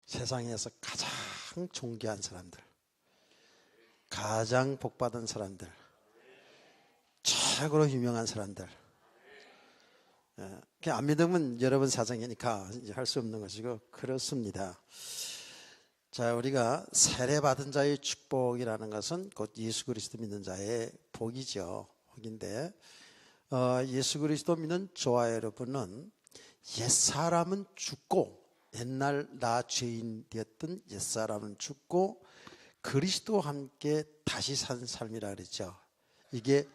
세상에서 가장 존귀한 사람들, 가장 복받은 사람들, 최고로 유명한 사람들. 안 믿으면 여러분 사정이니까 할 수 없는 것이고 그렇습니다. 자, 우리가 세례받은 자의 축복이라는 것은 곧 예수 그리스도 믿는 자의 복이죠. 복인데 예수 그리스도 믿는 저와 여러분은 옛사람은 죽고, 옛날 나 죄인 되었던 옛사람은 죽고 그리스도와 함께 다시 산 삶이라 그랬죠. 이게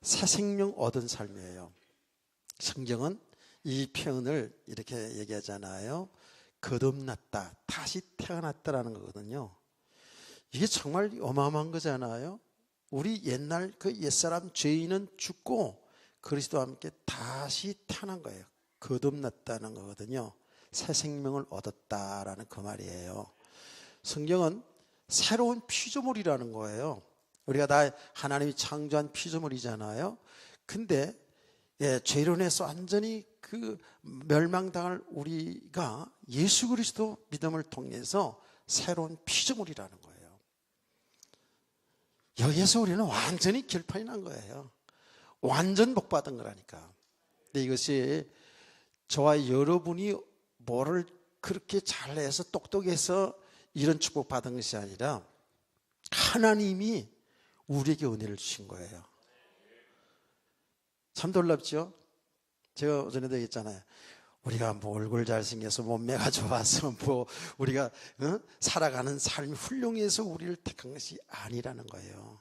새 생명 얻은 삶이에요. 성경은 이 표현을 이렇게 얘기하잖아요. 거듭났다, 다시 태어났다라는 거거든요. 이게 정말 어마어마한 거잖아요. 우리 옛날 그 옛사람 죄인은 죽고 그리스도와 함께 다시 태어난 거예요. 거듭났다는 거거든요. 새 생명을 얻었다라는 그 말이에요. 성경은 새로운 피조물이라는 거예요. 우리가 다 하나님이 창조한 피조물이잖아요. 근데 죄로 인해서 완전히 그 멸망당할 우리가 예수 그리스도 믿음을 통해서 새로운 피조물이라는 거예요. 여기에서 우리는 완전히 결판이 난 거예요. 완전 복받은 거라니까. 근데 이것이 저와 여러분이 뭐를 그렇게 잘해서 똑똑해서 이런 축복 받은 것이 아니라 하나님이 우리에게 은혜를 주신 거예요. 참 놀랍죠? 제가 전에도 얘기했잖아요. 우리가 뭐 얼굴 잘생겨서 몸매가 좋아서 뭐 우리가 살아가는 삶이 훌륭해서 우리를 택한 것이 아니라는 거예요.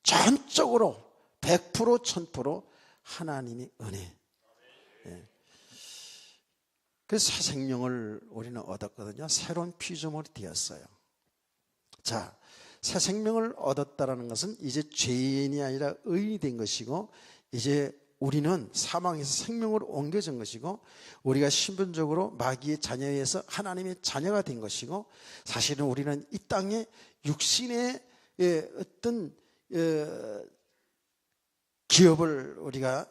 전적으로 100% 1000% 하나님의 은혜. 그래서 새 생명을 우리는 얻었거든요. 새로운 피조물이 되었어요. 자, 새 생명을 얻었다는 것은 이제 죄인이 아니라 의인이 된 것이고, 이제 우리는 사망에서 생명으로 옮겨진 것이고, 우리가 신분적으로 마귀의 자녀에서 하나님의 자녀가 된 것이고, 사실은 우리는 이 땅에 육신의 어떤 기업을 우리가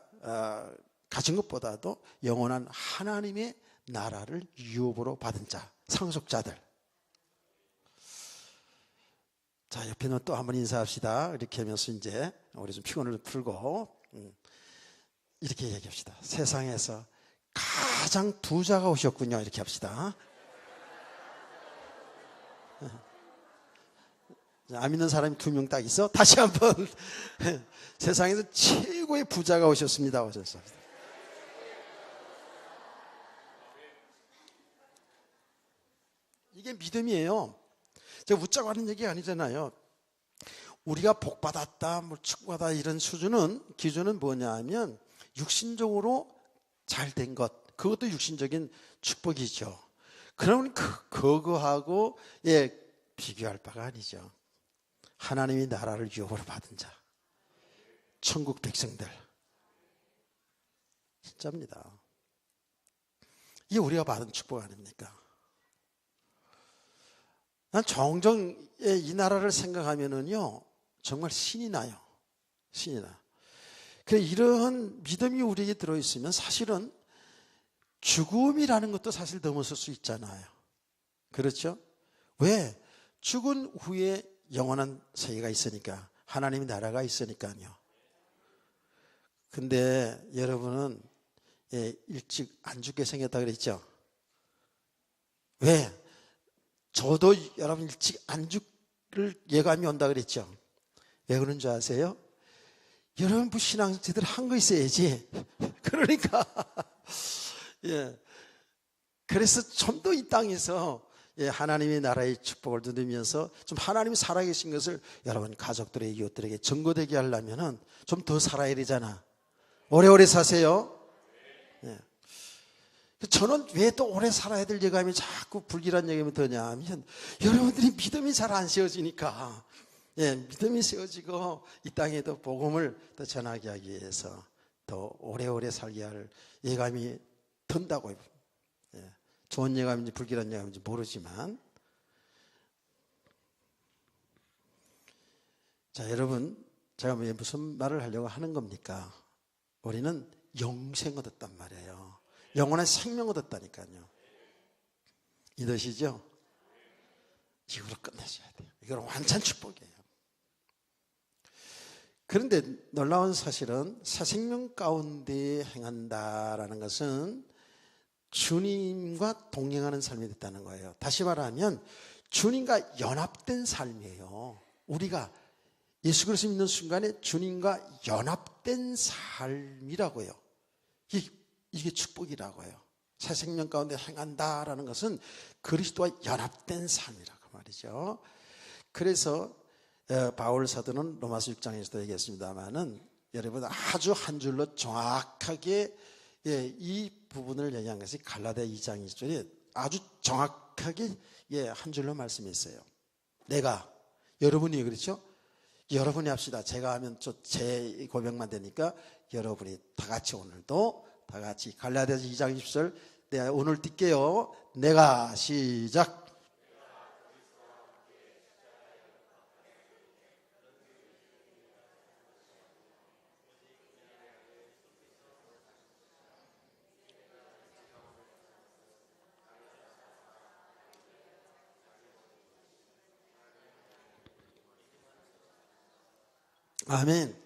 가진 것보다도 영원한 하나님의 나라를 유업으로 받은 자, 상속자들. 자, 옆에는 또 한번 인사합시다. 이렇게 하면서 이제 우리 좀 피곤을 풀고 이렇게 얘기합시다. 세상에서 가장 부자가 오셨군요. 이렇게 합시다. 안 믿는 사람이 2명 딱 있어? 다시 한번. 세상에서 최고의 부자가 오셨습니다. 오셨습니다. 이게 믿음이에요. 제가 웃자고 하는 얘기 아니잖아요. 우리가 복받았다, 뭐 축복받았다 이런 수준은, 기준은 뭐냐 하면 육신적으로 잘된 것, 그것도 육신적인 축복이죠. 그러면 그거하고 비교할 바가 아니죠. 하나님이 나라를 유업으로 받은 자, 천국 백성들. 진짜입니다. 이게 우리가 받은 축복 아닙니까? 난 종종 이 나라를 생각하면은요, 정말 신이 나요. 신이 나. 그래, 이런 믿음이 우리에게 들어있으면 사실은 죽음이라는 것도 사실 넘어설 수 있잖아요. 그렇죠? 왜? 죽은 후에 영원한 세계가 있으니까, 하나님의 나라가 있으니까요. 근데 여러분은 일찍 안 죽게 생겼다 그랬죠? 왜? 저도 여러분 일찍 안 죽을 예감이 온다 그랬죠? 왜 그런 줄 아세요? 여러분 신앙 제대로 한 거 있어야지. 그러니까 그래서 좀 더 이 땅에서 하나님의 나라의 축복을 누리면서 좀 하나님이 살아계신 것을 여러분 가족들에게, 이웃들에게 증거되게 하려면은 좀 더 살아야 되잖아. 오래오래 사세요. 저는 왜 또 오래 살아야 될 예감이 자꾸 불길한 예감이 드냐 하면, 여러분들이 믿음이 잘 안 세워지니까, 믿음이 세워지고 이 땅에도 복음을 더 전하게 하기 위해서 더 오래오래 살게 할 예감이 든다고요. 좋은 예감인지 불길한 예감인지 모르지만. 자, 여러분, 제가 왜 무슨 말을 하려고 하는 겁니까? 우리는 영생 얻었단 말이에요. 영원한 생명 얻었다니까요. 믿으시죠? 이걸로 끝내셔야 돼요. 이건 완전 축복이에요. 그런데 놀라운 사실은 새 생명 가운데 행한다라는 것은 주님과 동행하는 삶이 됐다는 거예요. 다시 말하면 주님과 연합된 삶이에요. 우리가 예수 그리스도 믿는 순간에 주님과 연합된 삶이라고요. 이게 축복이라고요. 새 생명 가운데 행한다라는 것은 그리스도와 연합된 삶이라고 말이죠. 그래서 바울 사도는 로마서 6장에서도 얘기했습니다마는 여러분 아주 한 줄로 정확하게 이 부분을 얘기한 것이 갈라디아 2장 2절에 아주 정확하게 한 줄로 말씀했어요. 내가 여러분이 그렇죠? 여러분이 합시다. 제가 하면 제 고백만 되니까 여러분이 다 같이 오늘도 다 같이 갈라디아서 2장 20절 내가 오늘 뛸게요. 내가 시작. 아멘.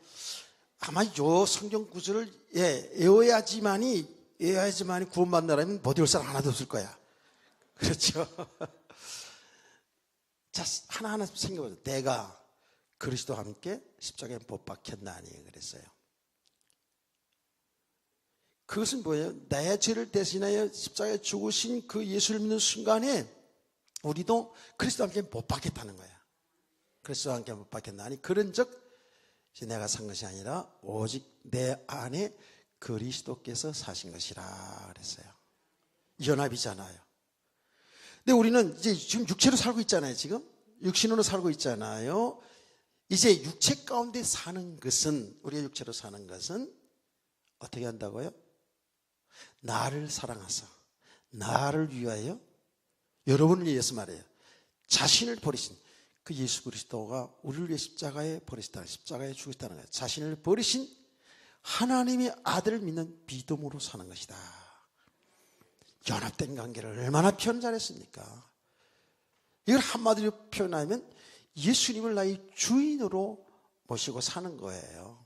아마 요 성경 구절을 외워야지만이 구원받는다면 못 외울 사람 하나도 없을 거야. 그렇죠? 자, 하나하나 생각해보세요. 내가 그리스도와 함께 십자가에 못 박혔나니 그랬어요. 그것은 뭐예요? 나의 죄를 대신하여 십자가에 죽으신 그 예수를 믿는 순간에 우리도 그리스도와 함께 못 박혔다는 거야. 그리스도와 함께 못 박혔나니 그런즉 내가 산 것이 아니라 오직 내 안에 그리스도께서 사신 것이라 그랬어요. 연합이잖아요. 근데 우리는 이제 지금 육체로 살고 있잖아요. 지금 육신으로 살고 있잖아요. 이제 육체 가운데 사는 것은 우리가 육체로 사는 것은 어떻게 한다고요? 나를 사랑하사 나를 위하여 여러분을 위해서 말해요. 자신을 버리신 그 예수 그리스도가 우리를 위해 십자가에 버리시다. 십자가에 죽으셨다는 거예요. 자신을 버리신 하나님의 아들을 믿는 믿음으로 사는 것이다. 연합된 관계를 얼마나 표현 잘했습니까? 이걸 한마디로 표현하면 예수님을 나의 주인으로 모시고 사는 거예요.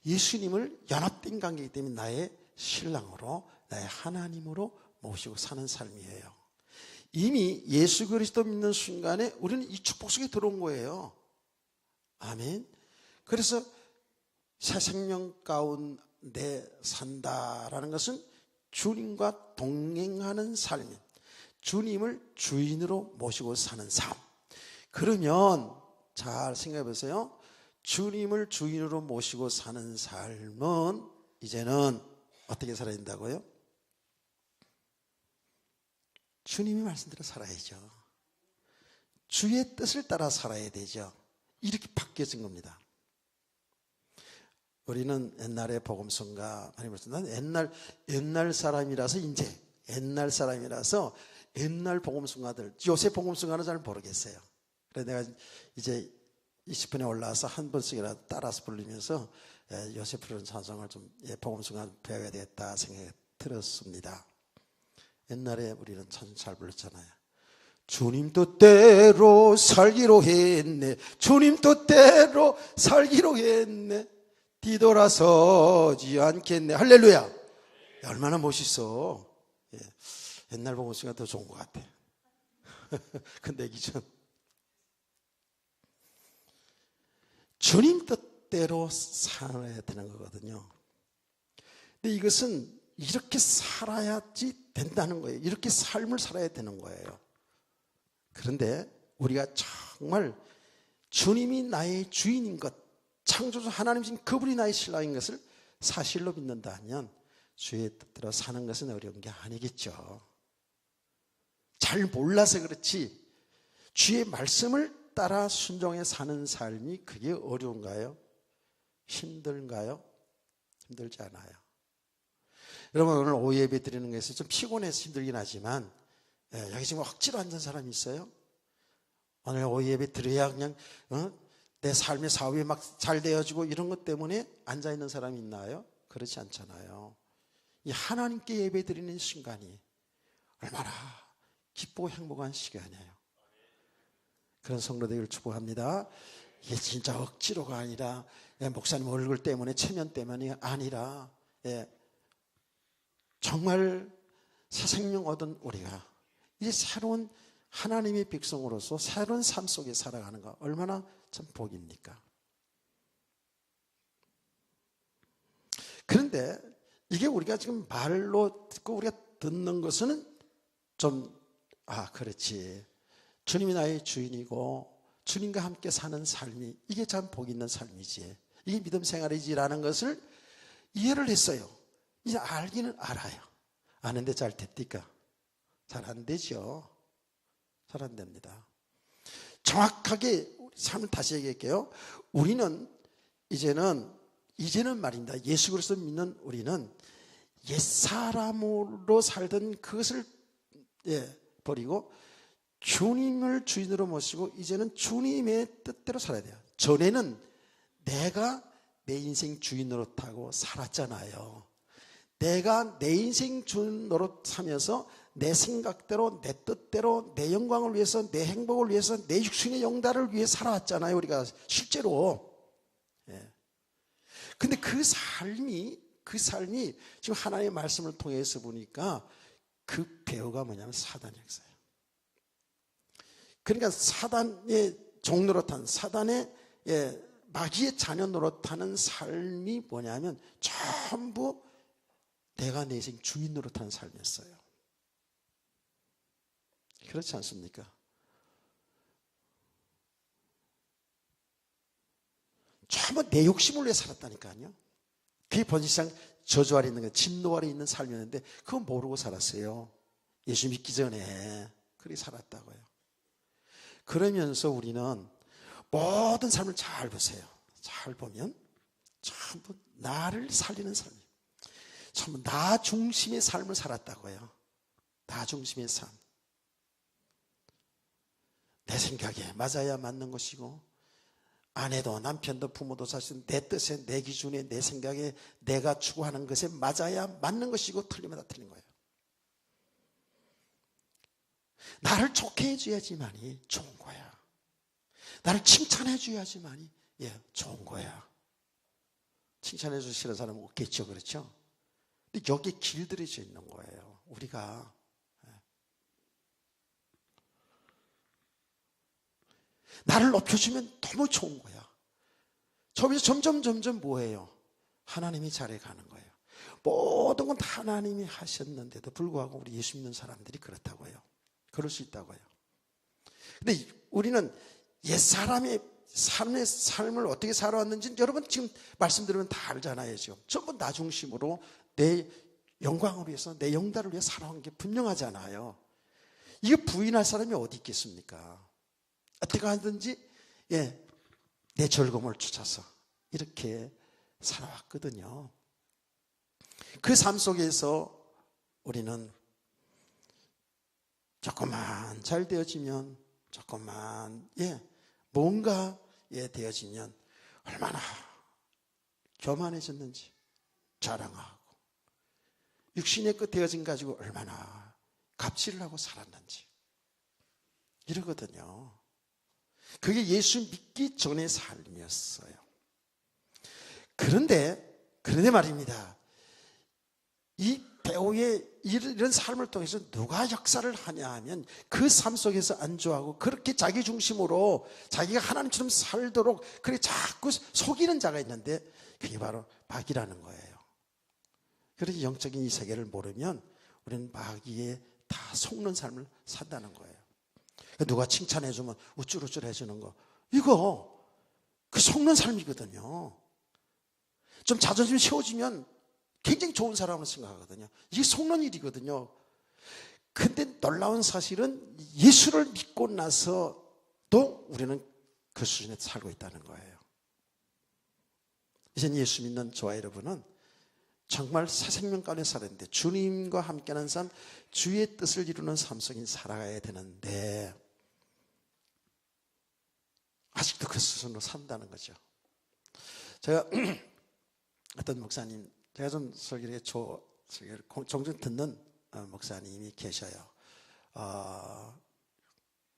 예수님을 연합된 관계이기 때문에 나의 신랑으로 나의 하나님으로 모시고 사는 삶이에요. 이미 예수 그리스도 믿는 순간에 우리는 이 축복 속에 들어온 거예요. 아멘. 그래서 새 생명 가운데 산다라는 것은 주님과 동행하는 삶, 주님을 주인으로 모시고 사는 삶. 그러면 잘 생각해 보세요. 주님을 주인으로 모시고 사는 삶은 이제는 어떻게 살아야 된다고요? 주님의 말씀대로 살아야죠. 주의 뜻을 따라 살아야 되죠. 이렇게 바뀌어진 겁니다. 우리는 옛날에 복음성가 많이 봤습니다. 난 옛날 사람이라서 이제 옛날 사람이라서 옛날 복음성가들 요새 복음성가는 잘 모르겠어요. 그래서 내가 이제 20분에 올라와서 한 번씩이라도 따라서 부르면서 요새 부르는 찬송을 좀 복음성가 배워야 되겠다 생각이 들었습니다. 옛날에 우리는 참 잘 불렀잖아요. 주님 뜻대로 살기로 했네. 주님 뜻대로 살기로 했네. 뒤돌아서지 않겠네. 할렐루야. 얼마나 멋있어. 옛날 복음성가 더 좋은 것 같아. 근데 기준 주님 뜻대로 살아야 되는 거거든요. 근데 이것은 이렇게 살아야지 된다는 거예요. 이렇게 삶을 살아야 되는 거예요. 그런데 우리가 정말 주님이 나의 주인인 것, 창조주 하나님이신 그분이 나의 신랑인 것을 사실로 믿는다면 주의 뜻대로 사는 것은 어려운 게 아니겠죠. 잘 몰라서 그렇지 주의 말씀을 따라 순종해 사는 삶이 그게 어려운가요? 힘든가요? 힘들지 않아요. 여러분 오늘 오후 예배 드리는 것에서 좀 피곤해서 힘들긴 하지만 여기 지금 억지로 앉은 사람이 있어요? 오늘 오후 예배 드려야 그냥 내 삶의 사업이 막 잘 되어지고 이런 것 때문에 앉아있는 사람이 있나요? 그렇지 않잖아요. 이 하나님께 예배 드리는 순간이 얼마나 기쁘고 행복한 시간이에요. 그런 성도 되기를 축복합니다. 이게 진짜 억지로가 아니라 목사님 얼굴 때문에 체면 때문이 아니라 정말 새 생명 얻은 우리가 이제 새로운 하나님의 백성으로서 새로운 삶 속에 살아가는 거 얼마나 참 복입니까? 그런데 이게 우리가 지금 말로 듣고 우리가 듣는 것은 좀 그렇지, 주님이 나의 주인이고 주님과 함께 사는 삶이 이게 참 복 있는 삶이지, 이게 믿음 생활이지라는 것을 이해를 했어요. 이제 알기는 알아요. 아는데 잘 됩니까? 잘 안 되죠. 잘 안 됩니다. 정확하게 삶을 다시 얘기할게요. 우리는 이제는 말입니다. 예수 그리스도 믿는 우리는 옛사람으로 살던 그것을 버리고 주님을 주인으로 모시고 이제는 주님의 뜻대로 살아야 돼요. 전에는 내가 내 인생 주인 노릇하고 살았잖아요. 내가 내 인생 주인 노릇 하면서 내 생각대로, 내 뜻대로, 내 영광을 위해서, 내 행복을 위해서, 내 육신의 영달을 위해 살아왔잖아요. 우리가 실제로. 근데 그 삶이 지금 하나님의 말씀을 통해서 보니까 그 배후가 뭐냐면 사단의 역사예요. 그러니까 사단의 종 노릇한, 사단의 마귀의 자녀 노릇하는 삶이 뭐냐면 전부 내가 내 인생 주인 노릇하는 삶이었어요. 그렇지 않습니까? 전부 내 욕심을 위해 살았다니까요. 그게 번지상 저주 아래 있는 거, 진노 아래 있는 삶이었는데 그거 모르고 살았어요. 예수 믿기 전에 그렇게 살았다고요. 그러면서 우리는 모든 삶을 잘 보세요. 잘 보면 전부 나를 살리는 삶이에요. 전부 나 중심의 삶을 살았다고요. 나 중심의 삶. 내 생각에 맞아야 맞는 것이고, 아내도 남편도 부모도 사실 내 뜻에, 내 기준에, 내 생각에, 내가 추구하는 것에 맞아야 맞는 것이고, 틀리면 다 틀린 거예요. 나를 좋게 해줘야지만이 좋은 거야. 나를 칭찬해 줘야지만이 좋은 거야. 칭찬해 주시는 사람은 없겠죠. 그렇죠? 근데 여기에 길들여져 있는 거예요. 우리가 나를 높여주면 너무 좋은 거야. 저기서 점점 뭐예요? 하나님이 잘해가는 거예요. 모든 건 다 하나님이 하셨는데도 불구하고 우리 예수 믿는 사람들이 그렇다고요. 그럴 수 있다고요. 근데 우리는 옛사람의 삶을 어떻게 살아왔는지 여러분 지금 말씀드리면 다 알잖아요. 지금 전부 나 중심으로 내 영광을 위해서, 내 영달을 위해 살아온 게 분명하잖아요. 이거 부인할 사람이 어디 있겠습니까? 어떻게 하든지 내 즐거움을 쫓아서 이렇게 살아왔거든요. 그 삶 속에서 우리는 조금만 잘 되어지면, 조금만 뭔가 되어지면 얼마나 교만해졌는지 자랑하고, 육신의 끝 되어진 가지고 얼마나 갑질을 하고 살았는지 이러거든요. 그게 예수 믿기 전의 삶이었어요. 그런데 말입니다. 이 배우의 이런 삶을 통해서 누가 역사를 하냐 하면 그 삶 속에서 안주하고 그렇게 자기 중심으로 자기가 하나님처럼 살도록 그렇게 자꾸 속이는 자가 있는데 그게 바로 마귀라는 거예요. 그래서 영적인 이 세계를 모르면 우리는 마귀에 다 속는 삶을 산다는 거예요. 누가 칭찬해주면 우쭐우쭐 해주는 거, 이거 그 속는 삶이거든요. 좀 자존심 세워지면 굉장히 좋은 사람으로 생각하거든요. 이게 속는 일이거든요. 근데 놀라운 사실은 예수를 믿고 나서도 우리는 그 수준에 살고 있다는 거예요. 이젠 예수 믿는 저와 여러분은 정말 새 생명 가운데 살았는데, 주님과 함께하는 삶, 주의 뜻을 이루는 삶 속에 살아가야 되는데 아직도 그 수준으로 산다는 거죠. 제가 어떤 목사님, 제가 좀 설교를 종종 듣는 목사님이 계셔요.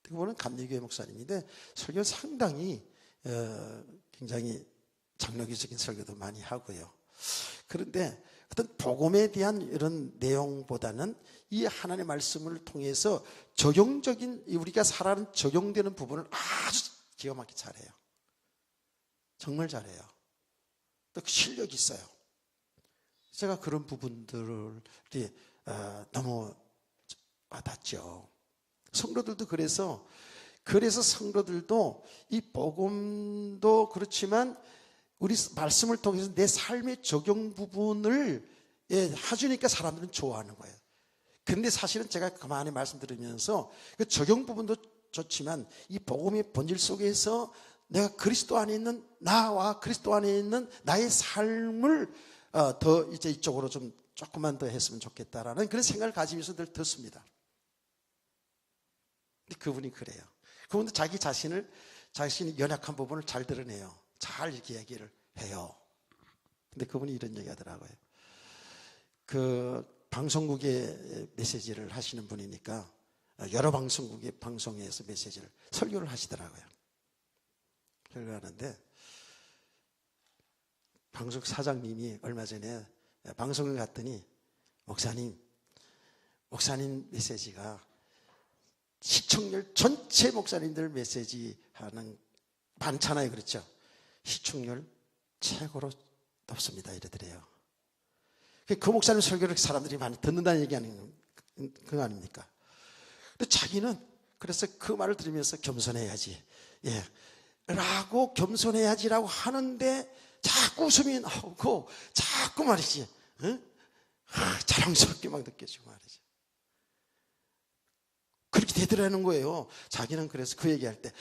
그분은 감리교회 목사님인데 설교 상당히 굉장히 장로교적인 설교도 많이 하고요. 그런데 어떤 복음에 대한 이런 내용보다는 이 하나님의 말씀을 통해서 적용적인, 우리가 살아가는 적용되는 부분을 아주 기가 막히게 잘해요. 정말 잘해요. 또 실력이 있어요. 제가 그런 부분들이 너무 와닿죠. 성도들도 그래서 성도들도 이 복음도 그렇지만 우리 말씀을 통해서 내 삶의 적용 부분을 해주니까 사람들은 좋아하는 거예요. 그런데 사실은 제가 가만히 말씀드리면서 그 적용 부분도 좋지만 이 복음의 본질 속에서 내가 그리스도 안에 있는 나와 그리스도 안에 있는 나의 삶을 더 이제 이쪽으로 좀 조금만 더 했으면 좋겠다라는 그런 생각을 가지면서 늘 듣습니다. 근데 그분이 그래요. 그분도 자기 자신이 연약한 부분을 잘 드러내요. 잘 이렇게 얘기를 해요. 근데 그분이 이런 얘기 하더라고요. 그 방송국에 메시지를 하시는 분이니까 여러 방송국의 방송에서 메시지를 설교를 하시더라고요. 설교하는데 방송 사장님이 얼마 전에 방송을 갔더니 목사님 메시지가 시청률 전체 목사님들 메시지 하는 많잖아요. 그렇죠? 시청률 최고로 높습니다. 이러더래요. 그 목사님 설교를 사람들이 많이 듣는다는 얘기 그거 아닙니까? 근데 자기는 그래서 그 말을 들으면서 겸손해야지. 라고 겸손해야지라고 하는데 자꾸 웃음이 나오고 자꾸 말이지. 자랑스럽게 막 느껴지고 말이지. 그렇게 되더라는 거예요. 자기는 그래서 그 얘기할 때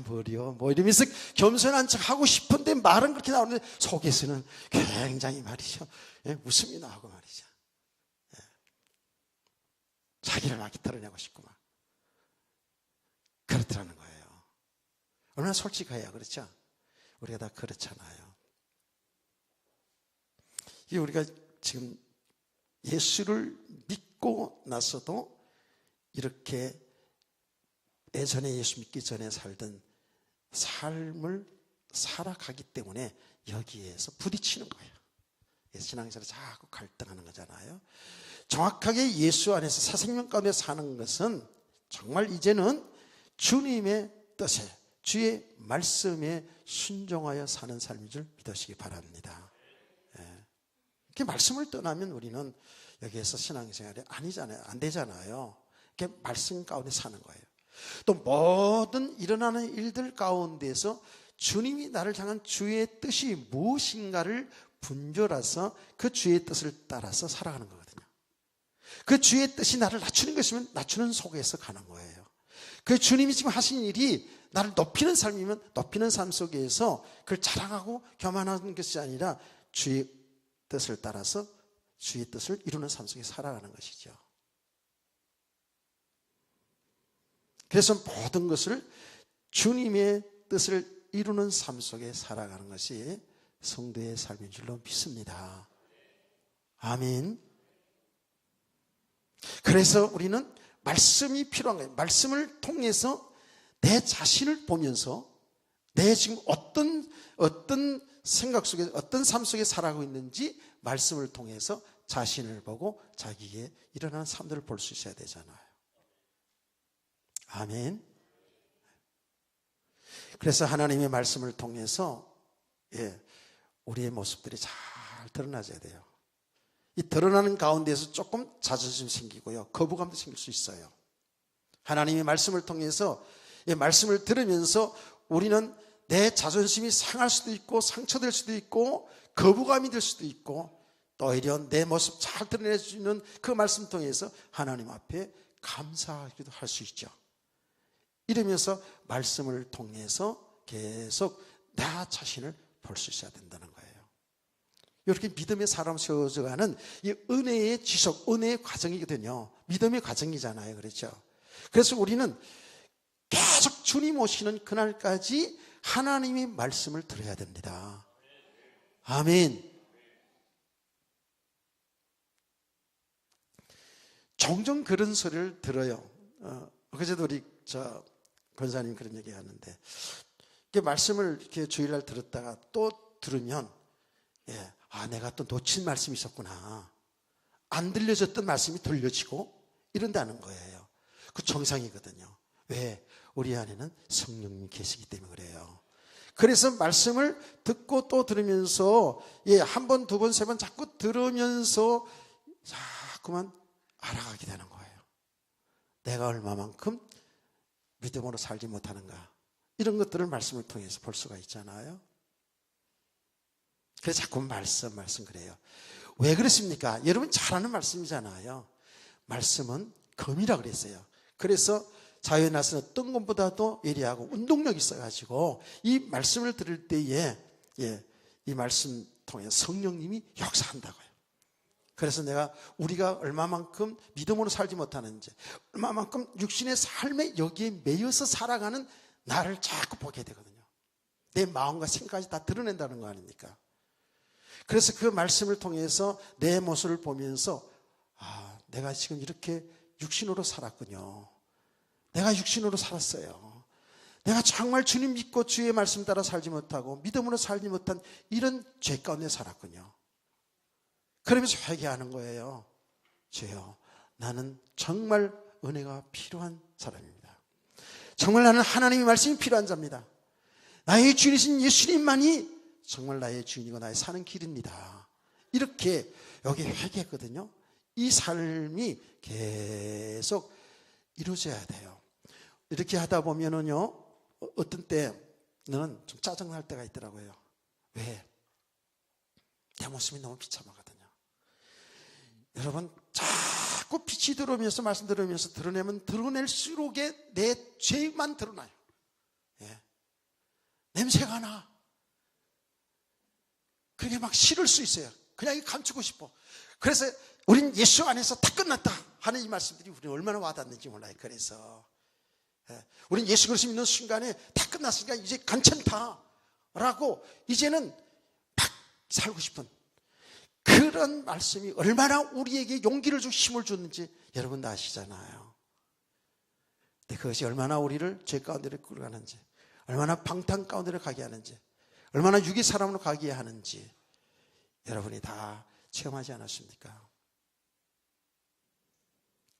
뭐려 뭐 이러면서 겸손한 척 하고 싶은데 말은 그렇게 나오는데 속에서는 굉장히 말이죠. 웃음이 나오고 말이죠. 자기를 막 드러내고 싶고 막 그렇더라는 거예요. 얼마나 솔직해야 그렇죠? 우리가 다 그렇잖아요. 이 우리가 지금 예수를 믿고 나서도 이렇게 예전에 예수 믿기 전에 살던 삶을 살아가기 때문에 여기에서 부딪히는 거예요. 신앙생활에 자꾸 갈등하는 거잖아요. 정확하게 예수 안에서 새 생명 가운데 사는 것은 정말 이제는 주님의 뜻에, 주의 말씀에 순종하여 사는 삶인 줄 믿으시기 바랍니다. 이렇게 말씀을 떠나면 우리는 여기에서 신앙생활이 아니잖아요. 안 되잖아요. 이렇게 말씀 가운데 사는 거예요. 또 모든 일어나는 일들 가운데서 주님이 나를 향한 주의 뜻이 무엇인가를 분별해서 그 주의 뜻을 따라서 살아가는 거거든요. 그 주의 뜻이 나를 낮추는 것이면 낮추는 속에서 가는 거예요. 그 주님이 지금 하신 일이 나를 높이는 삶이면 높이는 삶 속에서 그걸 자랑하고 교만하는 것이 아니라 주의 뜻을 따라서 주의 뜻을 이루는 삶 속에 살아가는 것이죠. 그래서 모든 것을 주님의 뜻을 이루는 삶 속에 살아가는 것이 성도의 삶인 줄로 믿습니다. 아멘. 그래서 우리는 말씀이 필요한 거예요. 말씀을 통해서 내 자신을 보면서 내 지금 어떤 생각 속에 어떤 삶 속에 살아가고 있는지 말씀을 통해서 자신을 보고 자기에게 일어나는 삶들을 볼 수 있어야 되잖아요. 아멘. 그래서 하나님의 말씀을 통해서 우리의 모습들이 잘 드러나져야 돼요. 이 드러나는 가운데서 조금 자존심 생기고요, 거부감도 생길 수 있어요. 하나님의 말씀을 통해서 말씀을 들으면서 우리는 내 자존심이 상할 수도 있고 상처될 수도 있고 거부감이 들 수도 있고 또 오히려 내 모습 잘 드러내주는 그 말씀 통해서 하나님 앞에 감사하기도 할 수 있죠. 이러면서 말씀을 통해서 계속 나 자신을 볼 수 있어야 된다는 거예요. 이렇게 믿음의 사람 세워져가는 이 은혜의 지속, 은혜의 과정이거든요. 믿음의 과정이잖아요. 그렇죠? 그래서 우리는 계속 주님 오시는 그날까지 하나님의 말씀을 들어야 됩니다. 아멘. 종종 그런 소리를 들어요. 그제도 우리 권사님 그런 얘기 하는데, 이렇게 말씀을 이렇게 주일날 들었다가 또 들으면, 내가 또 놓친 말씀이 있었구나. 안 들려졌던 말씀이 들려지고 이런다는 거예요. 그 정상이거든요. 왜? 우리 안에는 성령님이 계시기 때문에 그래요. 그래서 말씀을 듣고 또 들으면서, 한 번, 두 번, 세 번 자꾸 들으면서 자꾸만 알아가게 되는 거예요. 내가 얼마만큼 믿음으로 살지 못하는가. 이런 것들을 말씀을 통해서 볼 수가 있잖아요. 그래서 자꾸 말씀 그래요. 왜 그렇습니까? 여러분 잘 아는 말씀이잖아요. 말씀은 검이라 그랬어요. 그래서 자유에 나서는 어떤 것보다도 예리하고 운동력이 있어가지고 이 말씀을 들을 때에 이 말씀 통해 성령님이 역사한다고요. 그래서 우리가 얼마만큼 믿음으로 살지 못하는지, 얼마만큼 육신의 삶에 여기에 매여서 살아가는 나를 자꾸 보게 되거든요. 내 마음과 생각까지 다 드러낸다는 거 아닙니까? 그래서 그 말씀을 통해서 내 모습을 보면서, 내가 지금 이렇게 육신으로 살았군요. 내가 육신으로 살았어요. 내가 정말 주님 믿고 주의 말씀 따라 살지 못하고 믿음으로 살지 못한 이런 죄 가운데 살았군요. 그러면서 회개하는 거예요. 주여, 나는 정말 은혜가 필요한 사람입니다. 정말 나는 하나님의 말씀이 필요한 자입니다. 나의 주인이신 예수님만이 정말 나의 주인이고 나의 사는 길입니다. 이렇게 여기 회개했거든요. 이 삶이 계속 이루어져야 돼요. 이렇게 하다 보면은요, 어떤 때는 좀 짜증날 때가 있더라고요. 왜? 내 모습이 너무 비참하거든요. 여러분, 자꾸 빛이 들어오면서 말씀 들으면서 드러내면 드러낼수록에 내 죄만 드러나요. 냄새가 나. 그게 막 싫을 수 있어요. 그냥 감추고 싶어. 그래서 우린 예수 안에서 다 끝났다 하는 이 말씀들이 우리 얼마나 와닿는지 몰라요. 그래서 우린 예수 그리스도 믿는 순간에 다 끝났으니까 이제 괜찮다라고 이제는 막 살고 싶은 그런 말씀이 얼마나 우리에게 용기를 주고 힘을 줬는지 여러분 다 아시잖아요. 근데 그것이 얼마나 우리를 죄 가운데로 끌어가는지, 얼마나 방탕 가운데로 가게 하는지, 얼마나 육의 사람으로 가게 하는지 여러분이 다 체험하지 않았습니까?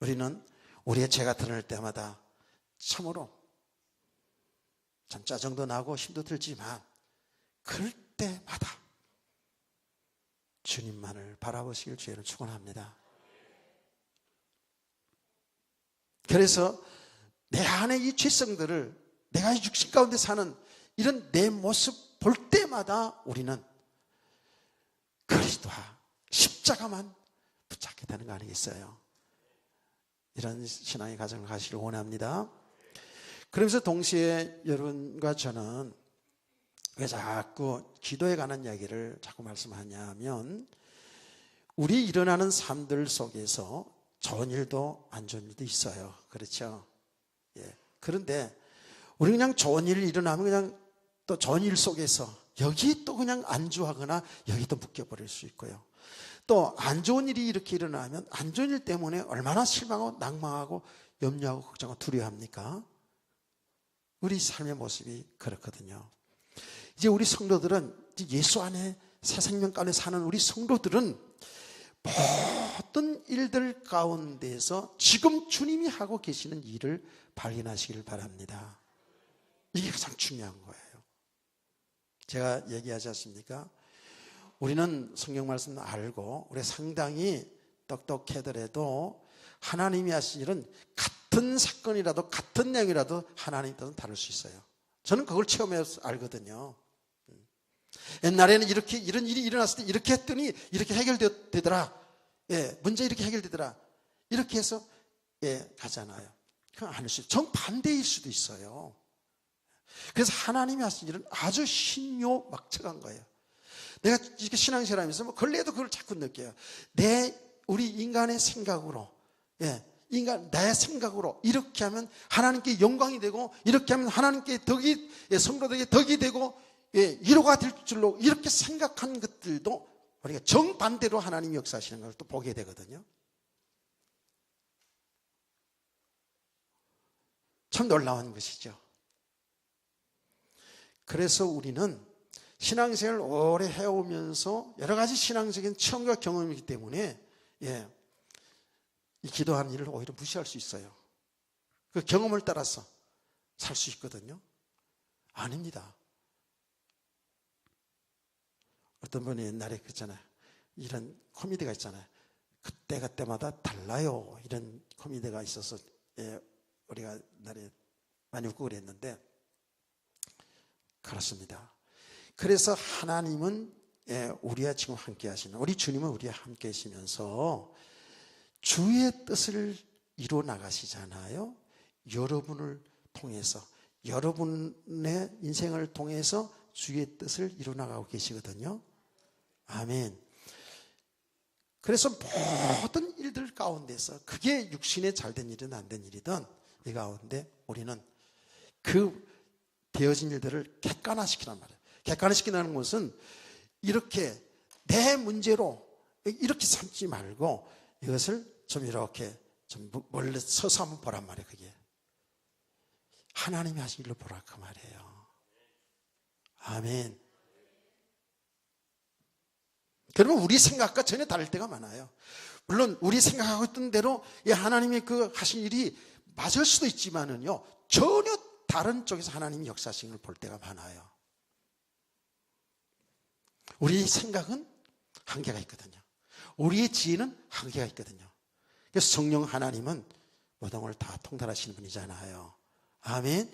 우리는 우리의 죄가 드러날 때마다 참으로 참 짜증도 나고 힘도 들지만 그럴 때마다 주님만을 바라보시길 주의를 축원합니다. 그래서 내 안에 이 죄성들을, 내가 육신 가운데 사는 이런 내 모습 볼 때마다 우리는 그리스도와 십자가만 붙잡게 되는 거 아니겠어요? 이런 신앙의 과정을 가시길 원합니다. 그러면서 동시에 여러분과 저는 왜 자꾸 기도에 관한 이야기를 자꾸 말씀하냐면, 우리 일어나는 삶들 속에서 좋은 일도 안 좋은 일도 있어요. 그렇죠? 그런데 우리 그냥 좋은 일이 일어나면 그냥 또 좋은 일 속에서 여기 또 그냥 안주하거나 여기 또 묶여버릴 수 있고요. 또 안 좋은 일이 이렇게 일어나면 안 좋은 일 때문에 얼마나 실망하고 낭망하고 염려하고 걱정하고 두려워합니까? 우리 삶의 모습이 그렇거든요. 이제 우리 성도들은, 예수 안에 새 생명 가운데 사는 우리 성도들은 모든 일들 가운데서 지금 주님이 하고 계시는 일을 발견하시길 바랍니다. 이게 가장 중요한 거예요. 제가 얘기하지 않습니까? 우리는 성경 말씀 알고 우리 상당히 똑똑하더라도 하나님이 하신 일은 같은 사건이라도 같은 내용이라도 하나님 뜻은 다를 수 있어요. 저는 그걸 체험해서 알거든요. 옛날에는 이런 일이 일어났을 때 이렇게 했더니 이렇게 해결되더라. 문제 이렇게 해결되더라. 이렇게 해서 가잖아요. 그건 아닐 수 있어요. 정반대일 수도 있어요. 그래서 하나님이 하신 일은 아주 신묘막측한 거예요. 내가 이렇게 신앙생활 하면서 근래에도 그걸 자꾸 느껴요. 우리 인간의 생각으로, 나의 생각으로 이렇게 하면 하나님께 영광이 되고, 이렇게 하면 하나님께 덕이, 성도들에게 덕이 되고, 위로가 될 줄로 이렇게 생각한 것들도 우리가 정반대로 하나님이 역사하시는 걸 또 보게 되거든요. 참 놀라운 것이죠. 그래서 우리는 신앙생활을 오래 해오면서 여러 가지 신앙적인 체험과 경험이기 때문에 이 기도하는 일을 오히려 무시할 수 있어요. 그 경험을 따라서 살 수 있거든요. 아닙니다. 어떤 분이 옛날에 그랬잖아요. 이런 코미디가 있잖아요. 그때마다 달라요. 이런 코미디가 있어서 우리가 옛날에 많이 웃고 그랬는데 그렇습니다. 그래서 하나님은 우리와 지금 함께 하시는, 우리 주님은 우리와 함께 하시면서 주의 뜻을 이루어 나가시잖아요. 여러분을 통해서, 여러분의 인생을 통해서 주의 뜻을 이루어 나가고 계시거든요. 아멘. 그래서 모든 일들 가운데서 그게 육신에 잘된 일이든 안 된 일이든 이 가운데 우리는 그 되어진 일들을 객관화시키란 말이에요. 객관화시키는 것은 이렇게 내 문제로 이렇게 삼지 말고 이것을 좀 이렇게 좀 멀리 서서 한번 보란 말이에요. 그게 하나님이 하신 일로 보라 그 말이에요. 아멘. 그러면 우리 생각과 전혀 다를 때가 많아요. 물론 우리 생각하고 있던 대로 하나님의 그 하신 일이 맞을 수도 있지만은요, 전혀 다른 쪽에서 하나님이 역사하신 걸 볼 때가 많아요. 우리 생각은 한계가 있거든요. 우리의 지혜는 한계가 있거든요. 그래서 성령 하나님은 모든 걸 다 통달하시는 분이잖아요. 아멘.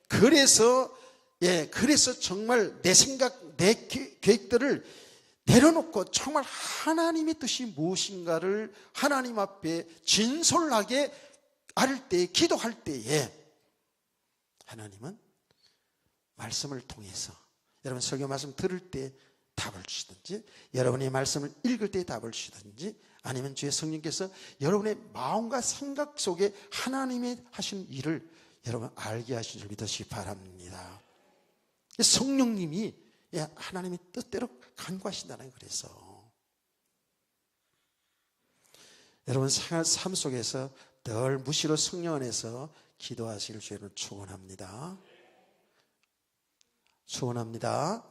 그래서 정말 내 생각, 내 계획들을 내려놓고 정말 하나님의 뜻이 무엇인가를 하나님 앞에 진솔하게 알 때, 기도할 때에 하나님은 말씀을 통해서, 여러분 설교 말씀 들을 때 답을 주시든지, 여러분의 말씀을 읽을 때 답을 주시든지, 아니면 주의 성령께서 여러분의 마음과 생각 속에 하나님의 하신 일을 여러분 알게 하신 줄 믿으시기 바랍니다. 성령님이 하나님의 뜻대로 간구하신다는 거예요. 그래서 여러분 생활 삶 속에서 늘 무시로 성령 안에서 기도하시길 주님을 축원합니다. 축원합니다.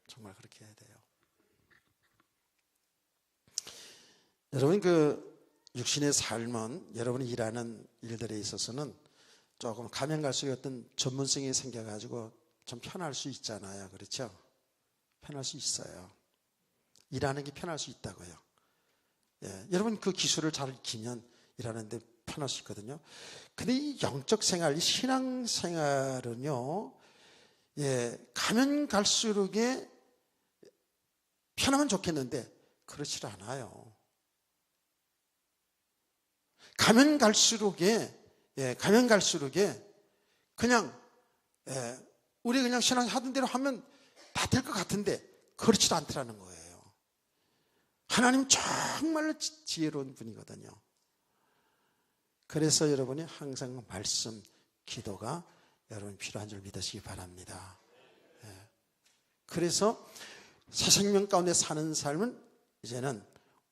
정말 그렇게 해야 돼요. 여러분 그 육신의 삶은 여러분이 일하는 일들에 있어서는 조금 가면 갈수록 어떤 전문성이 생겨가지고 좀 편할 수 있잖아요. 그렇죠? 편할 수 있어요. 일하는 게 편할 수 있다고요. 여러분 그 기술을 잘 익히면 일하는데 편할 수 있거든요. 근데 이 영적 생활, 이 신앙 생활은요, 가면 갈수록에 편하면 좋겠는데 그렇지 않아요. 가면 갈수록에 그냥 우리 그냥 신앙 하던 대로 하면 다 될 것 같은데 그렇지도 않더라는 거예요. 하나님 정말로 지혜로운 분이거든요. 그래서 여러분이 항상 말씀, 기도가 여러분 필요한 줄 믿으시기 바랍니다. 그래서 새 생명 가운데 사는 삶은 이제는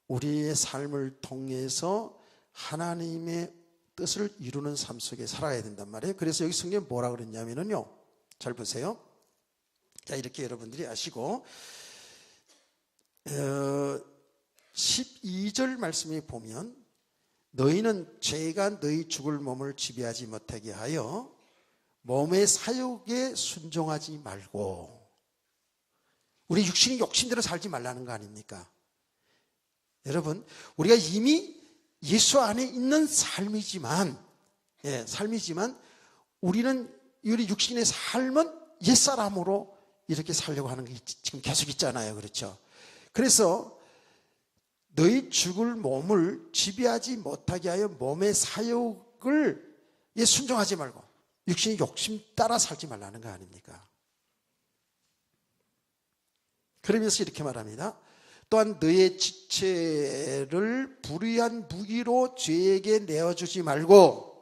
우리의 삶을 통해서 하나님의 뜻을 이루는 삶 속에 살아야 된단 말이에요. 그래서 여기 성경에 뭐라 그랬냐면요, 잘 보세요. 자, 이렇게 여러분들이 아시고 12절 말씀에 보면 너희는 죄가 너희 죽을 몸을 지배하지 못하게 하여 몸의 사욕에 순종하지 말고, 우리 육신이 욕심대로 살지 말라는 거 아닙니까? 여러분, 우리가 이미 예수 안에 있는 삶이지만 우리는 우리 육신의 삶은 옛사람으로 이렇게 살려고 하는 게 지금 계속 있잖아요. 그렇죠? 그래서 너희 죽을 몸을 지배하지 못하게 하여 몸의 사욕을 순종하지 말고 육신의 욕심 따라 살지 말라는 거 아닙니까? 그러면서 이렇게 말합니다. 또한 너의 지체를 불의한 무기로 죄에게 내어주지 말고,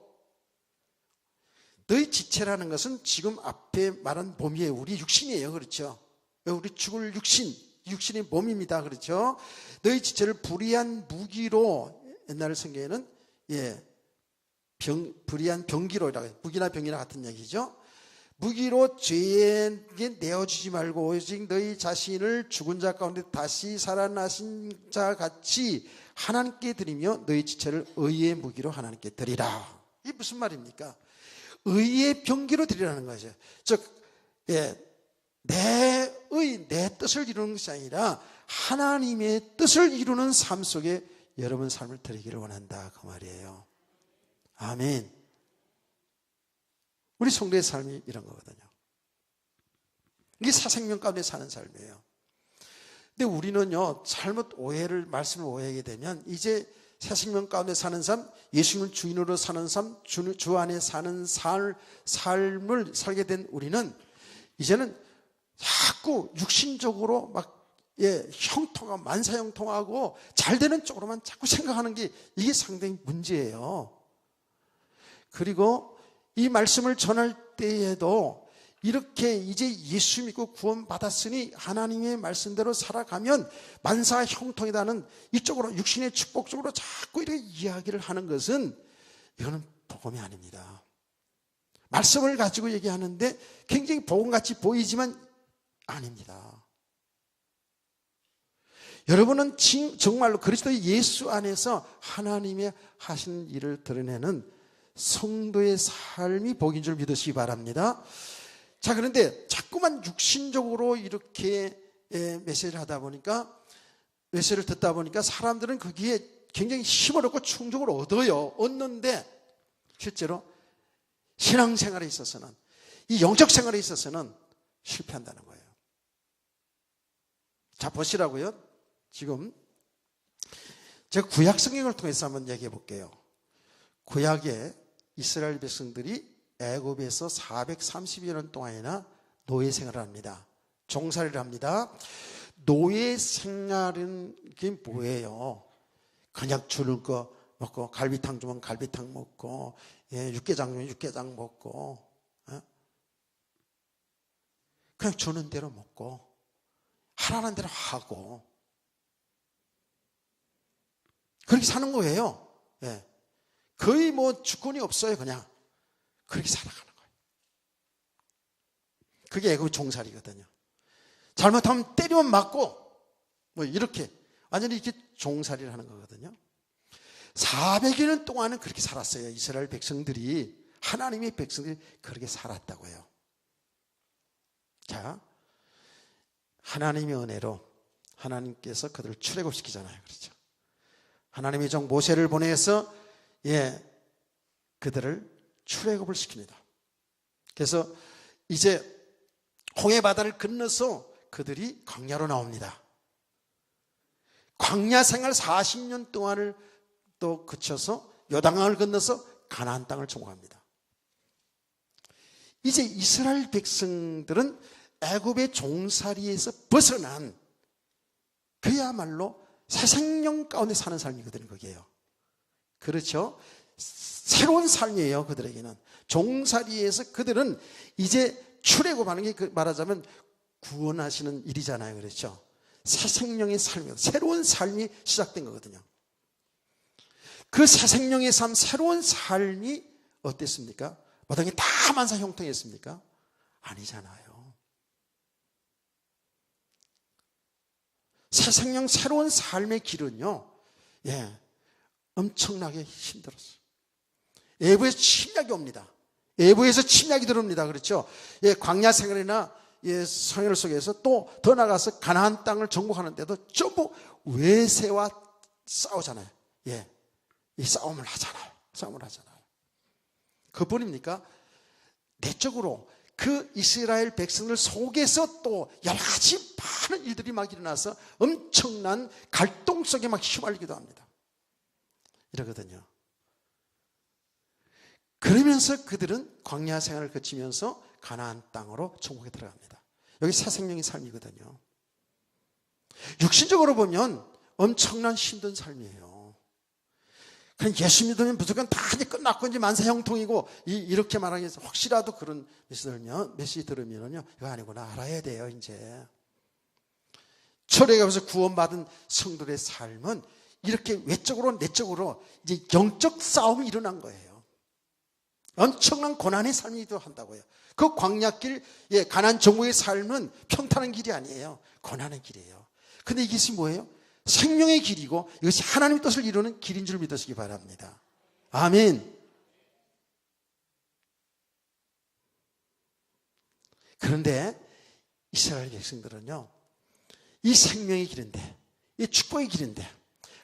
너희 지체라는 것은 지금 앞에 말한 몸이에요. 우리 육신이에요. 그렇죠? 우리 죽을 육신의 몸입니다. 그렇죠? 너희 지체를 불의한 무기로, 옛날 성경에는 불의한 병기로라고 해요. 무기나 병이나 같은 얘기죠. 무기로 죄에게 내어주지 말고 오직 너희 자신을 죽은 자 가운데 다시 살아나신 자 같이 하나님께 드리며 너희 지체를 의의 무기로 하나님께 드리라. 이게 무슨 말입니까? 의의 병기로 드리라는 거죠. 즉 내 뜻을 이루는 것이 아니라 하나님의 뜻을 이루는 삶 속에 여러분 삶을 드리기를 원한다, 그 말이에요. 아멘. 우리 성도의 삶이 이런 거거든요. 이게 사생명 가운데 사는 삶이에요. 근데 우리는요, 잘못 말씀을 오해하게 되면 이제 사생명 가운데 사는 삶, 예수님을 주인으로 사는 삶, 주 안에 사는 삶을 살게 된 우리는 이제는 자꾸 육신적으로 형통하고 만사형통하고 잘 되는 쪽으로만 자꾸 생각하는 게 이게 상당히 문제예요. 그리고 이 말씀을 전할 때에도 이렇게 이제 예수 믿고 구원받았으니 하나님의 말씀대로 살아가면 만사형통이라는 이쪽으로 육신의 축복 쪽으로 자꾸 이렇게 이야기를 하는 것은 이거는 복음이 아닙니다. 말씀을 가지고 얘기하는데 굉장히 복음같이 보이지만 아닙니다. 여러분은 정말로 그리스도 예수 안에서 하나님의 하신 일을 드러내는 성도의 삶이 복인 줄 믿으시기 바랍니다. 자, 그런데 자꾸만 육신적으로 이렇게 메시지를 하다 보니까, 메시지를 듣다 보니까 사람들은 거기에 굉장히 힘을 얻고 충족을 얻는데 실제로 신앙생활에 있어서는, 이 영적 생활에 있어서는 실패한다는 거예요. 자, 보시라고요. 지금 제가 구약 성경을 통해서 한번 얘기해 볼게요. 구약에 이스라엘 백성들이 애굽에서 430여 년 동안이나 노예 생활을 합니다. 종살이를 합니다. 노예 생활은 그게 뭐예요? 그냥 주는 거 먹고, 갈비탕 주면 갈비탕 먹고, 육개장 주면 육개장 먹고, 그냥 주는 대로 먹고 하라는 대로 하고 그렇게 사는 거예요. 거의 주권이 없어요. 그냥 그렇게 살아가는 거예요. 그게 애굽 종살이거든요. 잘못하면 때리면 맞고 이렇게 완전히 이렇게 종살이를 하는 거거든요. 400여 년 동안은 그렇게 살았어요. 이스라엘 백성들이, 하나님의 백성들이 그렇게 살았다고 해요. 자, 하나님의 은혜로 하나님께서 그들을 출애굽시키잖아요. 그렇죠? 하나님의 종 모세를 보내서 그들을 출애굽을 시킵니다. 그래서 이제 홍해 바다를 건너서 그들이 광야로 나옵니다. 광야 생활 40년 동안을 또 거쳐서 요단강을 건너서 가나안 땅을 정복합니다. 이제 이스라엘 백성들은 애굽의 종살이에서 벗어난 그야말로 새 생명 가운데 사는 삶이거든요. 그게요. 그렇죠? 새로운 삶이에요. 그들에게는 종살이에서 그들은 이제 출애굽하는 게 말하자면 구원하시는 일이잖아요. 그렇죠? 새 생명의 삶이에요. 새로운 삶이 시작된 거거든요. 그 새 생명의 삶, 새로운 삶이 어땠습니까? 모든 게 다 만사 형통했습니까? 아니잖아요. 새 생명, 새로운 삶의 길은요, 엄청나게 힘들었어요. 외부에서 침략이 옵니다. 외부에서 침략이 들어옵니다. 그렇죠? 광야 생활이나 생활 속에서 또 더 나가서 가나안 땅을 정복하는데도 전부 외세와 싸우잖아요. 이 싸움을 하잖아요. 그뿐입니까? 내적으로 그 이스라엘 백성들 속에서 또 여러 가지 많은 일들이 막 일어나서 엄청난 갈등 속에 막 휘말리기도 합니다. 이러거든요. 그러면서 그들은 광야 생활을 거치면서 가나안 땅으로 정복에 들어갑니다. 여기 새 생명의 삶이거든요. 육신적으로 보면 엄청난 힘든 삶이에요. 그냥 예수 믿으면 무조건 다 이제 끝났고 이제 만사형통이고 이렇게 말하기 위해서 혹시라도 그런 메시지 들으면요, 이거 아니구나 알아야 돼요. 이제 철회가면서 구원받은 성도의 삶은 이렇게 외적으로 내적으로 이제 영적 싸움이 일어난 거예요. 엄청난 고난의 삶이기도 한다고요. 그 광야길, 가나안 정복의 삶은 평탄한 길이 아니에요. 고난의 길이에요. 근데 이것이 뭐예요? 생명의 길이고 이것이 하나님의 뜻을 이루는 길인 줄 믿으시기 바랍니다. 아멘. 그런데 이스라엘 백성들은요, 이 생명의 길인데, 이 축복의 길인데,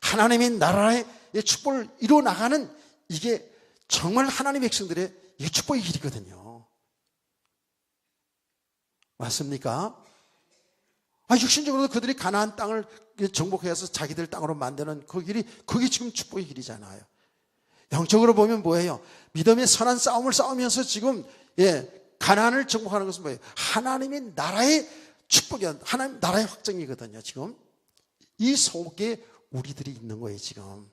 하나님의 나라의 축복을 이루어 나가는 이게 정말 하나님의 백성들의 이 축복의 길이거든요. 맞습니까? 육신적으로도 그들이 가나안 땅을 정복해서 자기들 땅으로 만드는 그 길이, 그게 지금 축복의 길이잖아요. 영적으로 보면 뭐예요? 믿음의 선한 싸움을 싸우면서 지금 가나안을 정복하는 것은 뭐예요? 하나님의 나라의 축복이, 하나님 나라의 확정이거든요. 지금 이 속에 우리들이 있는 거예요. 지금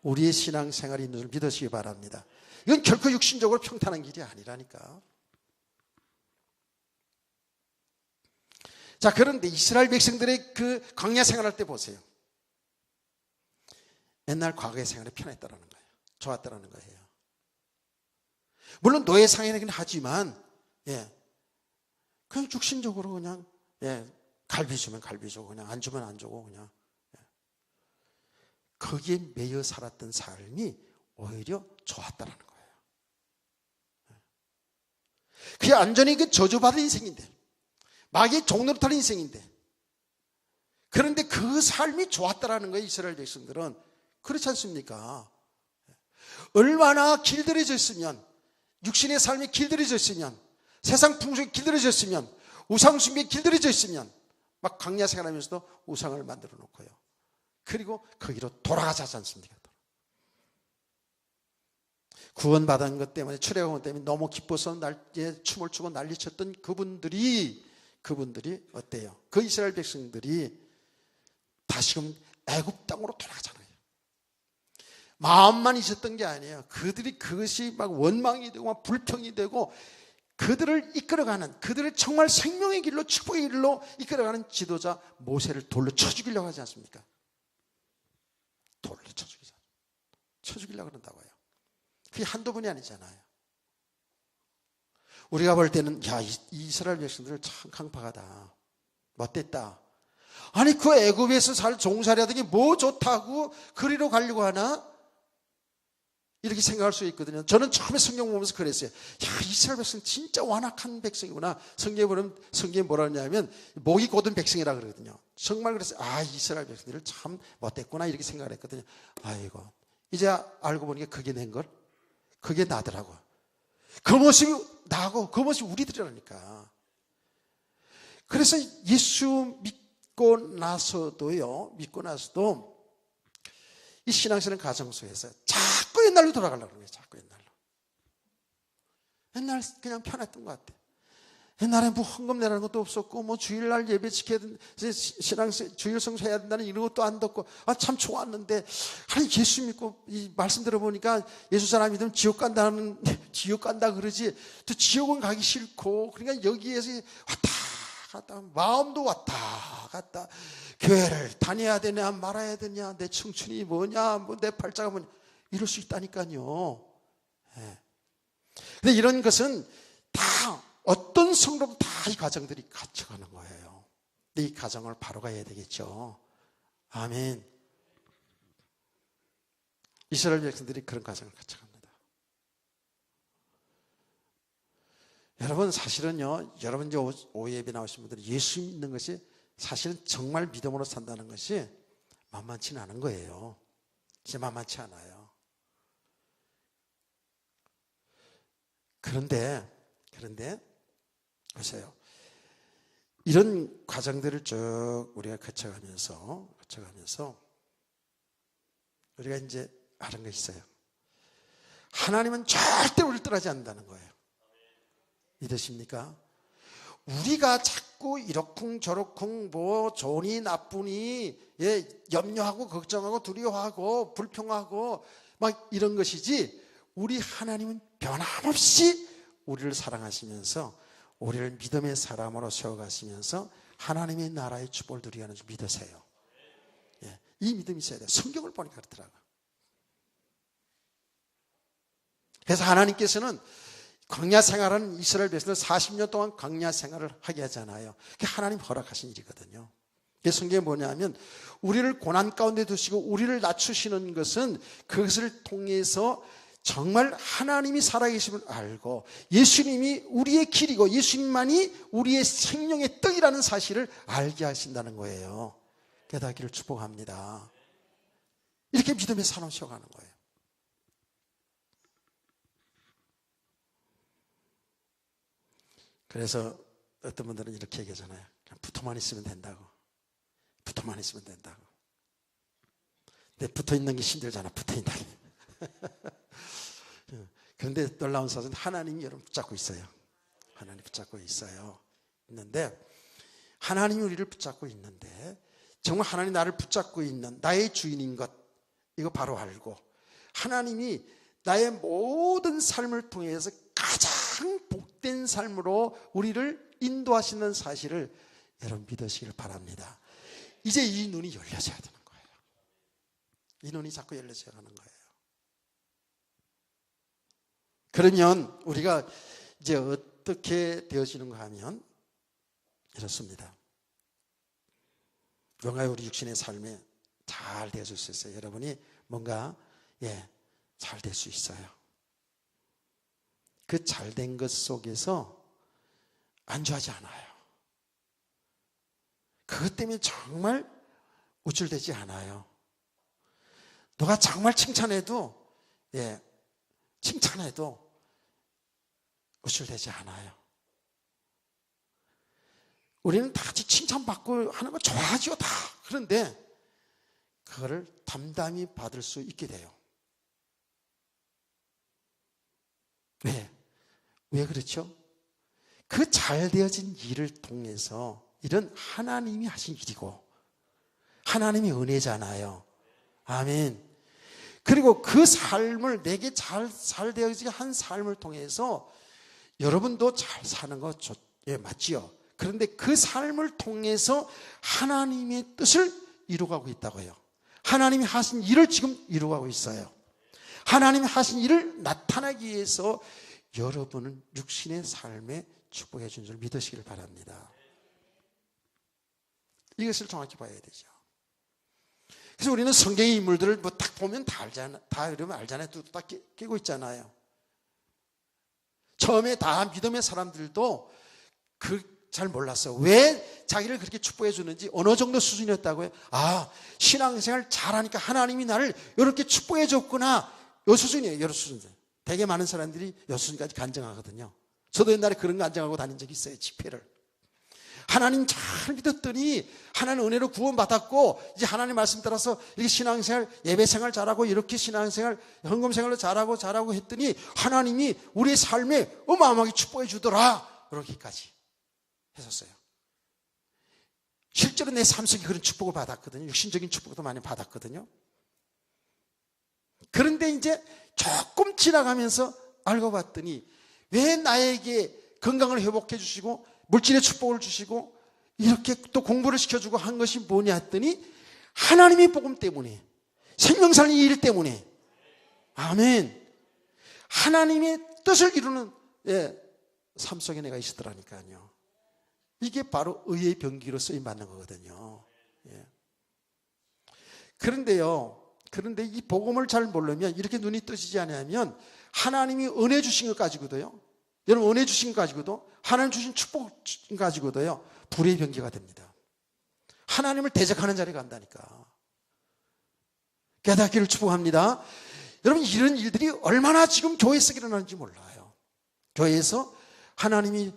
우리의 신앙생활이 있는 줄 믿으시기 바랍니다. 이건 결코 육신적으로 평탄한 길이 아니라니까. 자, 그런데 이스라엘 백성들의 그 광야 생활할 때 보세요. 옛날 과거의 생활이 편했다라는 거예요. 좋았다라는 거예요. 물론 노예 상해는 하지만 그냥 육신적으로 그냥 갈비 주면 갈비 주고 그냥 안 주면 안 주고 그냥 거기에 매여 살았던 삶이 오히려 좋았다라는 거예요. 그게 완전히 그 저주받은 인생인데, 마귀의 종노릇하는 인생인데, 그런데 그 삶이 좋았다라는 거예요. 이스라엘 백성들은. 그렇지 않습니까? 얼마나 길들여져 있으면, 육신의 삶이 길들여져 있으면, 세상 풍속이 길들여져 있으면, 우상숭배에 길들여져 있으면 막 광야 생활하면서도 우상을 만들어 놓고요. 그리고 거기로 돌아가지 않습니까? 구원받은 것 때문에, 출애굽 때문에 너무 기뻐서 춤을 추고 난리쳤던 그분들이 어때요? 그 이스라엘 백성들이 다시금 애굽 땅으로 돌아가잖아요. 마음만 있었던 게 아니에요. 그들이 그것이 막 원망이 되고 막 불평이 되고 그들을 이끌어가는, 그들을 정말 생명의 길로, 축복의 길로 이끌어가는 지도자 모세를 돌로 쳐 죽이려고 하지 않습니까? 돌로 쳐 죽이려고 그런다고요. 그게 한두 번이 아니잖아요. 우리가 볼 때는 이스라엘 백성들 참 강팍하다, 못됐다. 아니 그 애굽에서 살 종살이하던 게 뭐 좋다고 그리로 가려고 하나? 이렇게 생각할 수 있거든요. 저는 처음에 성경 보면서 그랬어요. 이스라엘 백성 진짜 완악한 백성이구나. 성경에 보면, 성경에 뭐라 하냐면 목이 곧은 백성이라 그러거든요. 정말 그랬어요. 이스라엘 백성들을 참 못됐구나 이렇게 생각을 했거든요. 아이고, 이제 알고 보니까 그게 낸 걸, 그게 나더라고. 그 모습이 나고 그 모습이 우리들이라니까. 그래서 예수 믿고 나서도 이 신앙생활 가정 속에서 자꾸 옛날로 돌아가려고 그래요. 자꾸 옛날로. 옛날 그냥 편했던 것 같아. 옛날에 뭐 헌금 내라는 것도 없었고, 뭐 주일날 예배 지켜야 된다, 주일 성수 해야 된다는 이런 것도 안 듣고, 참 좋았는데, 예수 믿고 이 말씀 들어보니까 예수 사람 믿으면 지옥 간다 그러지, 또 지옥은 가기 싫고, 그러니까 여기에서 왔다 갔다, 마음도 왔다 갔다, 교회를 다녀야 되냐 말아야 되냐, 내 청춘이 뭐냐, 내 팔자가 뭐냐, 이럴 수 있다니까요. 근데 이런 것은 다 어떤 성도도 다 이 가정들이 갇혀가는 거예요. 근데 이 가정을 바로 가야 되겠죠. 아멘. 이스라엘 백성들이 그런 가정을 갇혀갑니다. 여러분 사실은요, 여러분 이제 오예배 나오신 분들이 예수 믿는 것이 사실은 정말 믿음으로 산다는 것이 만만치는 않은 거예요. 진짜 만만치 않아요. 그런데 보세요. 이런 과정들을 쭉 우리가 거쳐가면서 우리가 이제 아는 게 있어요. 하나님은 절대 우리를 떠나지 않는다는 거예요. 믿으십니까? 우리가 자꾸 이러쿵 저러쿵 뭐 좋으니 나쁘니 염려하고 걱정하고 두려워하고 불평하고 막 이런 것이지, 우리 하나님은 변함없이 우리를 사랑하시면서 우리를 믿음의 사람으로 세워가시면서 하나님의 나라의 축복을 누리게 하는 줄 믿으세요. 이 믿음이 있어야 돼요. 성경을 보니까 그렇더라고요. 그래서 하나님께서는 광야 생활하는 이스라엘 백성들 40년 동안 광야 생활을 하게 하잖아요. 그게 하나님 허락하신 일이거든요. 성경에 뭐냐면 우리를 고난 가운데 두시고 우리를 낮추시는 것은 그것을 통해서 정말 하나님이 살아계심을 알고 예수님이 우리의 길이고 예수님만이 우리의 생명의 떡이라는 사실을 알게 하신다는 거예요. 깨닫기를 축복합니다. 이렇게 믿음의 삶을 쉬어가는 거예요. 그래서 어떤 분들은 이렇게 얘기하잖아요. 그냥 붙어만 있으면 된다고. 붙어만 있으면 된다고. 근데 붙어 있는 게 힘들잖아. 붙어 있는 게. 그런데 놀라운 사실은 하나님이 여러분 붙잡고 있어요. 하나님 붙잡고 있어요. 있는데 하나님이 우리를 붙잡고 있는데 정말 하나님이 나를 붙잡고 있는 나의 주인인 것 이거 바로 알고 하나님이 나의 모든 삶을 통해서 가장 복된 삶으로 우리를 인도하시는 사실을 여러분 믿으시길 바랍니다. 이제 이 눈이 열려져야 되는 거예요. 이 눈이 자꾸 열려져야 하는 거예요. 그러면 우리가 이제 어떻게 되어지는가 하면 이렇습니다. 뭔가 우리 육신의 삶에 잘 되어질 수 있어요. 여러분이 뭔가 잘 될 수 있어요. 그 잘된 것 속에서 안주하지 않아요. 그것 때문에 정말 우쭐대지 않아요. 누가 정말 칭찬해도 우쭐대지 않아요. 우리는 다 같이 칭찬받고 하는 거 좋아하죠, 다. 그런데 그거를 담담히 받을 수 있게 돼요. 왜 그렇죠? 그 잘 되어진 일을 통해서 일은 하나님이 하신 일이고 하나님이 은혜잖아요. 아멘. 그리고 그 삶을 내게 잘 되어지게 한 삶을 통해서 여러분도 잘 사는 거 맞지요. 그런데 그 삶을 통해서 하나님의 뜻을 이루어가고 있다고요. 하나님이 하신 일을 지금 이루어가고 있어요. 하나님이 하신 일을 나타나기 위해서 여러분은 육신의 삶에 축복해 준 줄 믿으시길 바랍니다. 이것을 정확히 봐야 되죠. 그래서 우리는 성경의 인물들을 뭐 딱 보면 다 알잖아. 다 이러면 알잖아요. 딱 끼고 있잖아요. 처음에 다 믿음의 사람들도 잘 몰랐어. 왜 자기를 그렇게 축복해 주는지 어느 정도 수준이었다고요? 신앙생활 잘하니까 하나님이 나를 이렇게 축복해 줬구나. 요 수준이에요. 요 수준. 되게 많은 사람들이 요 수준까지 간증하거든요. 저도 옛날에 그런 거 간증하고 다닌 적이 있어요. 집회를. 하나님 잘 믿었더니 하나님 은혜로 구원받았고 이제 하나님 말씀 따라서 이렇게 신앙생활 예배생활 잘하고 이렇게 신앙생활 헌금생활로 잘하고 했더니 하나님이 우리의 삶에 어마어마하게 축복해 주더라. 그렇게까지 했었어요. 실제로 내 삶 속에 그런 축복을 받았거든요. 육신적인 축복도 많이 받았거든요. 그런데 이제 조금 지나가면서 알고 봤더니 왜 나에게 건강을 회복해 주시고 물질의 축복을 주시고 이렇게 또 공부를 시켜주고 한 것이 뭐냐 했더니 하나님의 복음 때문에 생명살린 일 때문에 아멘. 하나님의 뜻을 이루는 삶 속에 내가 있었더라니까요. 이게 바로 의의 병기로 쓰임받는 거거든요. 그런데 이 복음을 잘 모르면 이렇게 눈이 뜨지지 않으면 하나님이 은혜 주신 것 가지고도요. 여러분 은혜 주신 것 가지고도 하나님 주신 축복 가지고도요. 불의 병기가 됩니다. 하나님을 대적하는 자리에 간다니까. 깨닫기를 축복합니다. 여러분 이런 일들이 얼마나 지금 교회에서 일어나는지 몰라요. 교회에서 하나님이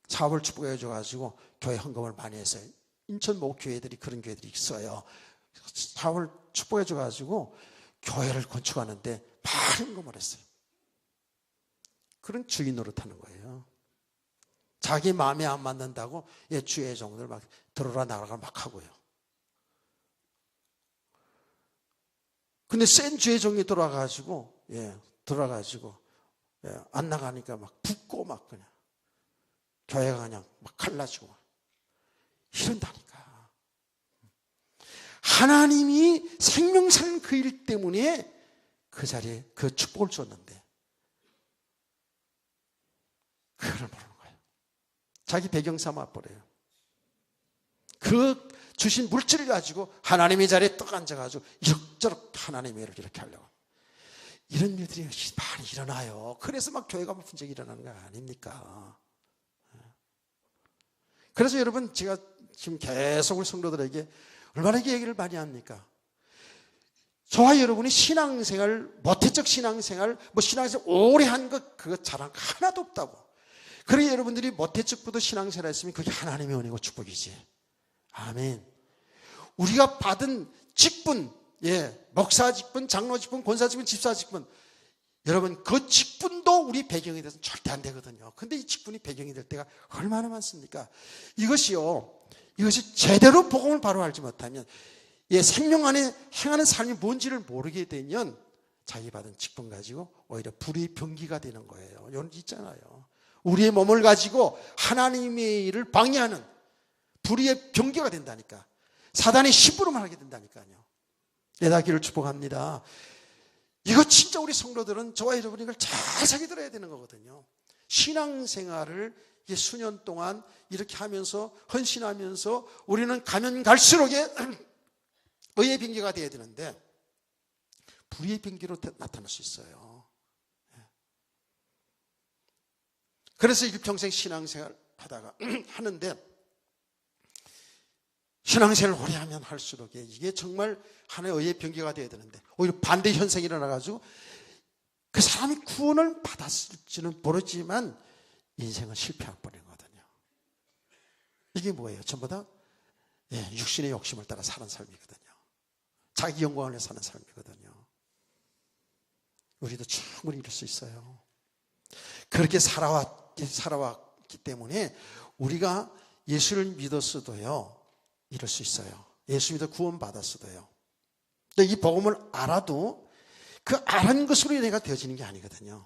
사업을 축복해 줘가지고 교회 헌금을 많이 했어요. 인천 목교회들이 그런 교회들이 있어요. 사업을 축복해 줘가지고 교회를 건축하는데 많은 헌금을 했어요. 그런 주인 노릇하는 거예요. 자기 마음에 안 맞는다고 주의 종들 막 들어라 나가라 막 하고요. 근데 센 주의 종이 들어와가지고 안 나가니까 막 붙고 막 그냥 교회가 그냥 막 갈라지고 막 이런다니까. 하나님이 생명살 그 일 때문에 그 자리에 그 축복을 줬는데 그걸 모르는 거예요. 자기 배경 삼아 버려요. 그 주신 물질을 가지고 하나님의 자리에 떡 앉아가지고 이럭저럭 하나님의 일을 이렇게 하려고. 이런 일들이 많이 일어나요. 그래서 막 교회가 분쟁이 일어나는 거 아닙니까? 그래서 여러분, 제가 지금 계속 우리 성도들에게 얼마나 얘기를 많이 합니까? 저와 여러분이 신앙생활, 모태적 신앙생활, 신앙생활 오래 한 것, 그거 자랑 하나도 없다고. 그러니 여러분들이 모태적부터 신앙생활 했으면 그게 하나님의 은혜고 축복이지. 아멘. 우리가 받은 직분, 목사 직분, 장로 직분, 권사 직분, 집사 직분, 여러분 그 직분도 우리 배경이 돼서는 절대 안 되거든요. 근데 이 직분이 배경이 될 때가 얼마나 많습니까? 이것이 제대로 복음을 바로 알지 못하면, 생명 안에 행하는 삶이 뭔지를 모르게 되면 자기 받은 직분 가지고 오히려 불의 병기가 되는 거예요. 이런 게 있잖아요. 우리의 몸을 가지고 하나님의 일을 방해하는 불의의 병기가 된다니까. 사단의 심부름을 하게 된다니까요. 내다기를 축복합니다. 이거 진짜 우리 성도들은, 저와 여러분이 이걸 잘 새겨 들어야 되는 거거든요. 신앙생활을 수년 동안 이렇게 하면서 헌신하면서 우리는 가면 갈수록 의의 병기가 되어야 되는데 불의의 병기로 나타날 수 있어요. 그래서 일평생 신앙생활 하다가 하는데, 신앙생활을 오래 하면 할수록 이게 정말 하나의 의의 병기가 되어야 되는데 오히려 반대 현상이 일어나가지고 그 사람이 구원을 받았을지는 모르지만 인생은 실패한 버리거든요. 이게 뭐예요? 전부 다 육신의 욕심을 따라 사는 삶이거든요. 자기 영광을 위해 사는 삶이거든요. 우리도 충분히 이럴 수 있어요. 그렇게 살아왔기 때문에 우리가 예수를 믿었어도요, 이럴 수 있어요. 예수 믿어 구원 받았어도요. 근데 이 복음을 알아도 그 아는 것으로 내가 되어지는 게 아니거든요.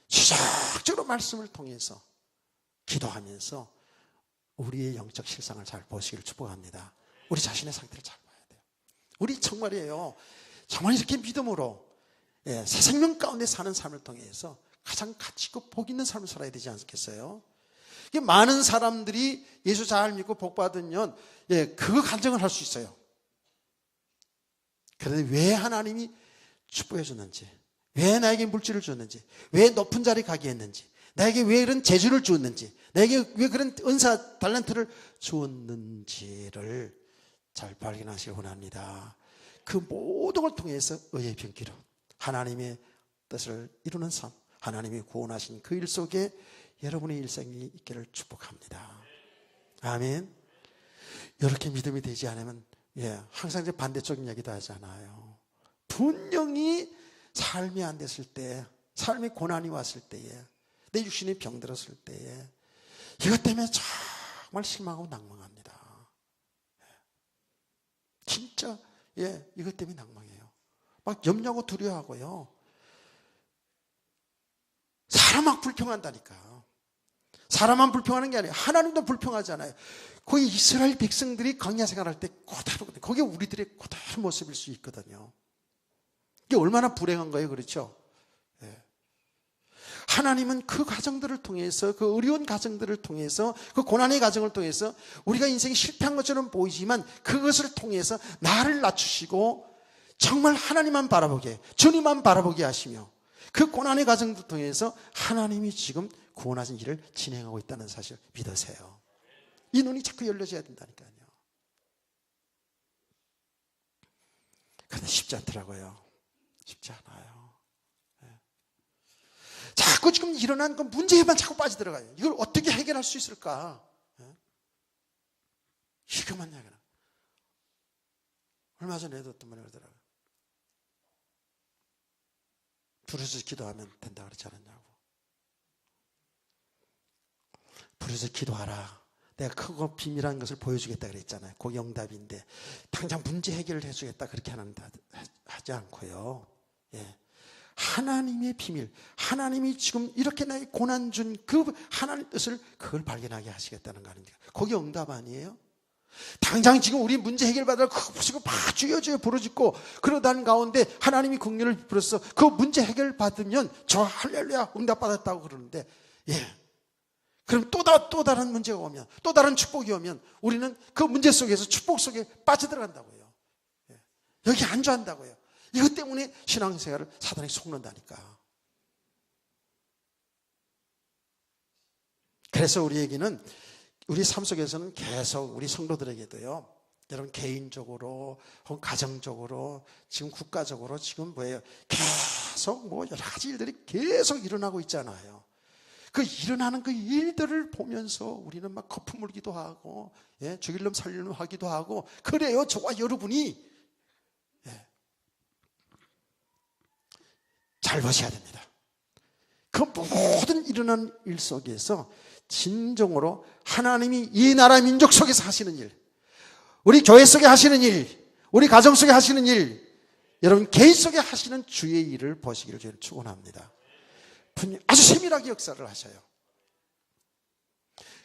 지속적으로 말씀을 통해서 기도하면서 우리의 영적 실상을 잘 보시기를 축복합니다. 우리 자신의 상태를 잘 봐야 돼요. 우리 정말이에요. 정말 이렇게 믿음으로 새 생명 가운데 사는 삶을 통해서 가장 가치 있고 복 있는 삶을 살아야 되지 않겠어요? 많은 사람들이 예수 잘 믿고 복 받으면 그 간증을 할 수 있어요. 그런데 왜 하나님이 축복해 줬는지, 왜 나에게 물질을 줬는지, 왜 높은 자리에 가게 했는지, 나에게 왜 이런 재주를 주었는지, 나에게 왜 그런 은사, 달란트를 주었는지를 잘 발견하시기 원합니다. 그 모든 걸 통해서 의의 병기로 하나님의 뜻을 이루는 삶, 하나님이 구원하신 그 일 속에 여러분의 일생이 있기를 축복합니다. 아멘. 이렇게 믿음이 되지 않으면 항상 이제 반대쪽 이야기도 하잖아요. 분명히 삶이 안 됐을 때, 삶의 고난이 왔을 때에, 내 육신이 병들었을 때에 이것 때문에 정말 실망하고 낭망합니다. 진짜 이것 때문에 낭망해요. 막 염려하고 두려워하고요. 사람 막 불평한다니까. 사람만 불평하는 게 아니에요. 하나님도 불평하잖아요. 거기 이스라엘 백성들이 광야 생활할 때 고다르거든요. 그게 우리들의 고다른 모습일 수 있거든요. 이게 얼마나 불행한 거예요. 그렇죠? 하나님은 그 과정들을 통해서, 그 어려운 과정들을 통해서, 그 고난의 과정을 통해서 우리가 인생이 실패한 것처럼 보이지만 그것을 통해서 나를 낮추시고 정말 하나님만 바라보게, 주님만 바라보게 하시며 그 고난의 과정을 통해서 하나님이 지금 구원하신 일을 진행하고 있다는 사실 믿으세요. 이 눈이 자꾸 열려져야 된다니까요. 그런데 쉽지 않더라고요. 쉽지 않아요. 자꾸 지금 일어난 그 문제에만 자꾸 빠져들어가요. 이걸 어떻게 해결할 수 있을까? 이것만 얘기나. 얼마 전에도 어떤 분이 그러더라고요. 부르짖어 기도하면 된다 그러지 않았냐고. 부르짖어 기도하라. 내가 크고 비밀한 것을 보여주겠다 그랬잖아요. 그게 응답인데 당장 문제 해결을 해주겠다 그렇게 하지 않고요. 하나님의 비밀, 하나님이 지금 이렇게 나에게 고난 준 그 하나님의 뜻을 그걸 발견하게 하시겠다는 거 아닙니까? 그게 응답 아니에요? 당장 지금 우리 문제 해결받으러 그거 막 주여주여 부르짖고 그러다는 가운데 하나님이 긍휼을 베풀어서 그 문제 해결받으면 저 할렐루야 응답받았다고 그러는데 그럼 또 다른 문제가 오면, 또 다른 축복이 오면 우리는 그 문제 속에서 축복 속에 빠져들어간다고요. 여기 안주한다고요. 이것 때문에 신앙생활을 사단이 속는다니까. 그래서 우리에게는, 우리 삶 속에서는 계속 우리 성도들에게도요, 여러분 개인적으로 혹은 가정적으로 지금 국가적으로 지금 뭐예요? 계속 뭐 여러 가지 일들이 계속 일어나고 있잖아요. 그 일어나는 그 일들을 보면서 우리는 막 거품 물기도 하고, 죽일 놈 살릴 놈 하기도 하고 그래요. 저와 여러분이 잘 보셔야 됩니다. 그 모든 일어나는 일 속에서 진정으로 하나님이 이 나라 민족 속에서 하시는 일, 우리 교회 속에 하시는 일, 우리 가정 속에 하시는 일, 여러분 개인 속에 하시는 주의 일을 보시기를 저희는 축원합니다. 아주 세밀하게 역사를 하셔요.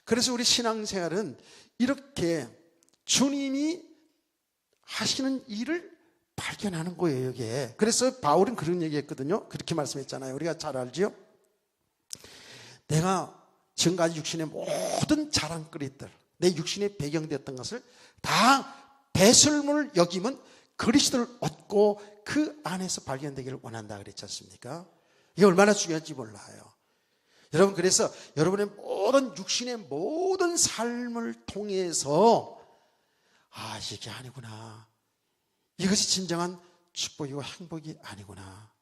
그래서 우리 신앙생활은 이렇게 주님이 하시는 일을 발견하는 거예요, 이게. 그래서 바울은 그런 얘기했거든요. 그렇게 말씀했잖아요. 우리가 잘 알지요? 내가 지금까지 육신의 모든 자랑거리들, 내 육신의 배경되었던 것을 다 배설물 여기면 그리스도를 얻고 그 안에서 발견되기를 원한다 그랬지 않습니까? 이게 얼마나 중요한지 몰라요. 여러분, 그래서 여러분의 모든 육신의 모든 삶을 통해서 이게 아니구나, 이것이 진정한 축복이고 행복이 아니구나,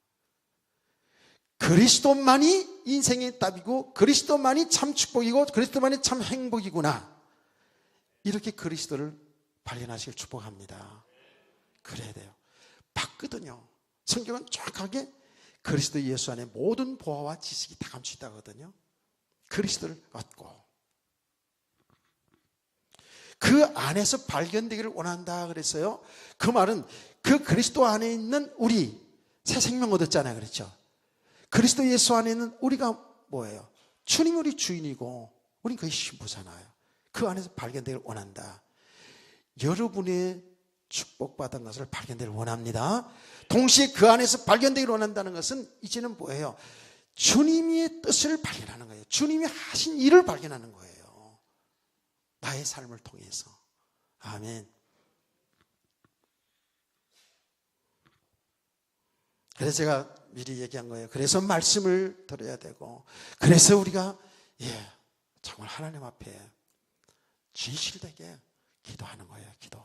그리스도만이 인생의 답이고 그리스도만이 참 축복이고 그리스도만이 참 행복이구나, 이렇게 그리스도를 발견하시길 축복합니다. 그래야 돼요. 봤거든요. 성경은 정확하게 그리스도 예수 안에 모든 보화와 지식이 다 감춰 있다거든요. 그리스도를 얻고 그 안에서 발견되기를 원한다 그랬어요. 그 말은 그 그리스도 안에 있는 우리 새 생명 얻었잖아요, 그렇죠? 그리스도 예수 안에 있는 우리가 뭐예요? 주님이 우리 주인이고 우린 그의 신부잖아요. 그 안에서 발견되기를 원한다. 여러분의 축복받은 것을 발견되기를 원합니다. 동시에 그 안에서 발견되기를 원한다는 것은 이제는 뭐예요? 주님의 뜻을 발견하는 거예요. 주님이 하신 일을 발견하는 거예요. 나의 삶을 통해서. 아멘. 그래서 제가 미리 얘기한 거예요. 그래서 말씀을 들어야 되고, 그래서 우리가 정말 하나님 앞에 진실되게 기도하는 거예요. 기도.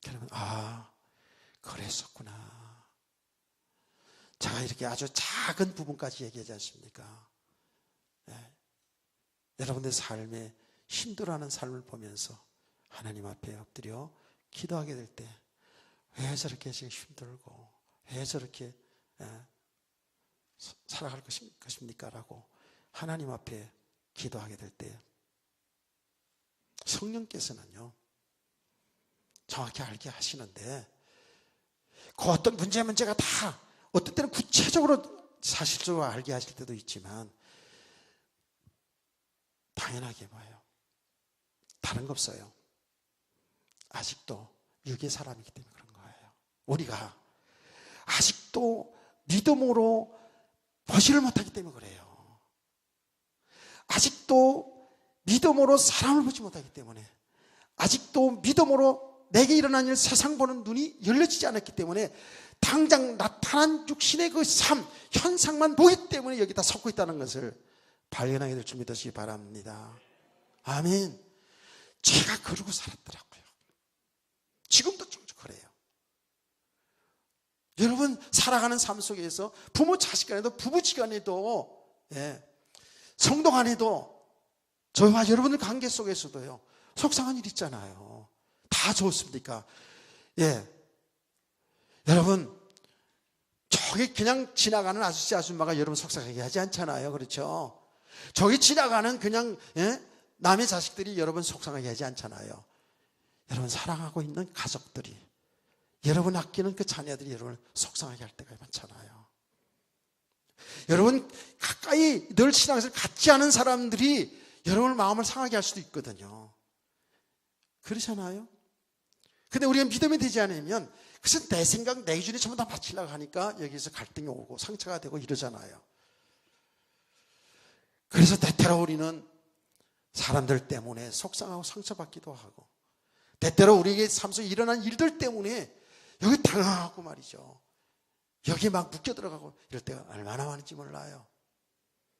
그러면 그랬었구나. 제가 이렇게 아주 작은 부분까지 얘기하지 않습니까? 여러분들 삶에 힘들어하는 삶을 보면서 하나님 앞에 엎드려 기도하게 될 때, 왜 저렇게 지금 힘들고 왜 저렇게 살아갈 것입니까? 라고 하나님 앞에 기도하게 될 때 성령께서는요 정확히 알게 하시는데, 그 어떤 문제가 다 어떤 때는 구체적으로 사실적으로 알게 하실 때도 있지만, 당연하게 뭐예요? 다른 거 없어요. 아직도 육의 사람이기 때문에 그런 거예요. 우리가 아직도 믿음으로 보지를 못하기 때문에 그래요. 아직도 믿음으로 사람을 보지 못하기 때문에, 아직도 믿음으로 내게 일어난 일, 세상 보는 눈이 열려지지 않았기 때문에 당장 나타난 육신의 그 삶, 현상만 보기 때문에 여기다 섰고 있다는 것을 발견하게 될 줄 믿으시기 바랍니다. 아멘. 제가 그러고 살았더라고요. 지금도 좀 그래요. 여러분, 살아가는 삶 속에서 부모 자식 간에도, 부부지간에도, 성도 간에도, 저와 여러분들 관계 속에서도요 속상한 일 있잖아요. 다 좋습니까? 여러분, 저기 그냥 지나가는 아저씨 아줌마가 여러분 속상하게 하지 않잖아요. 그렇죠? 저기 지나가는 그냥 남의 자식들이 여러분 속상하게 하지 않잖아요. 여러분 사랑하고 있는 가족들이, 여러분 아끼는 그 자녀들이 여러분을 속상하게 할 때가 많잖아요. 여러분 가까이 늘 신앙생활을 같지 않은 사람들이 여러분의 마음을 상하게 할 수도 있거든요. 그렇잖아요. 근데 우리가 믿음이 되지 않으면, 그래서 내 생각, 내 기준에 전부 다 맞추려고 하니까 여기서 갈등이 오고 상처가 되고 이러잖아요. 그래서 때때로 우리는 사람들 때문에 속상하고 상처받기도 하고, 때때로 우리에게 삶 속에 일어난 일들 때문에 여기 당황하고 말이죠. 여기 막 묶여 들어가고 이럴 때가 얼마나 많은지 몰라요.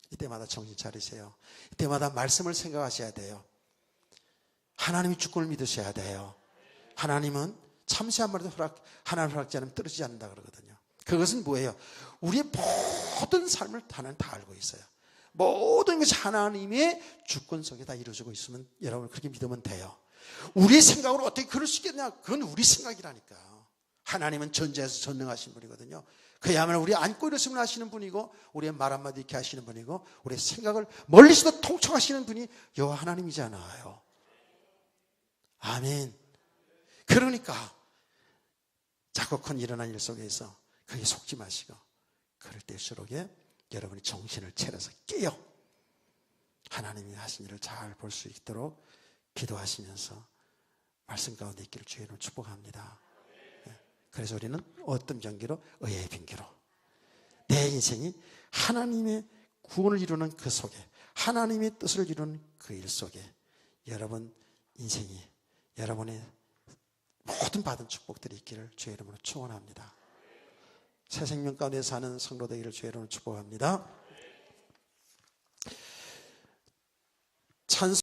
이때마다 정신 차리세요. 이때마다 말씀을 생각하셔야 돼요. 하나님이 주권을 믿으셔야 돼요. 하나님은 참새 한 마리도 하나님 허락지 않으면 떨어지지 않는다 그러거든요. 그것은 뭐예요? 우리의 모든 삶을 하나님 다 알고 있어요. 모든 것이 하나님의 주권 속에 다 이루어지고 있으면 여러분 그렇게 믿으면 돼요. 우리의 생각으로 어떻게 그럴 수 있겠냐? 그건 우리 생각이라니까. 하나님은 전지에서 전능하신 분이거든요. 그야말로 우리 안고 일어섬을 하시는 분이고, 우리의 말 한마디 이렇게 하시는 분이고, 우리의 생각을 멀리서도 통촉하시는 분이 여호와 하나님이잖아요. 아멘. 그러니까 작고 큰 일어난 일 속에서 거기에 속지 마시고, 그럴 때일수록에 여러분이 정신을 차려서 깨어 하나님이 하신 일을 잘 볼 수 있도록 기도하시면서 말씀 가운데 있기를 주의 이름으로 축복합니다. 그래서 우리는 어떤 경기로? 의의 빙기로. 내 인생이 하나님의 구원을 이루는 그 속에, 하나님의 뜻을 이루는 그 일 속에 여러분 인생이, 여러분의 모든 받은 축복들이 있기를 주의 이름으로 축원합니다. 새 생명 가운데 사는 성도 되기를 주의 이름으로 축복합니다.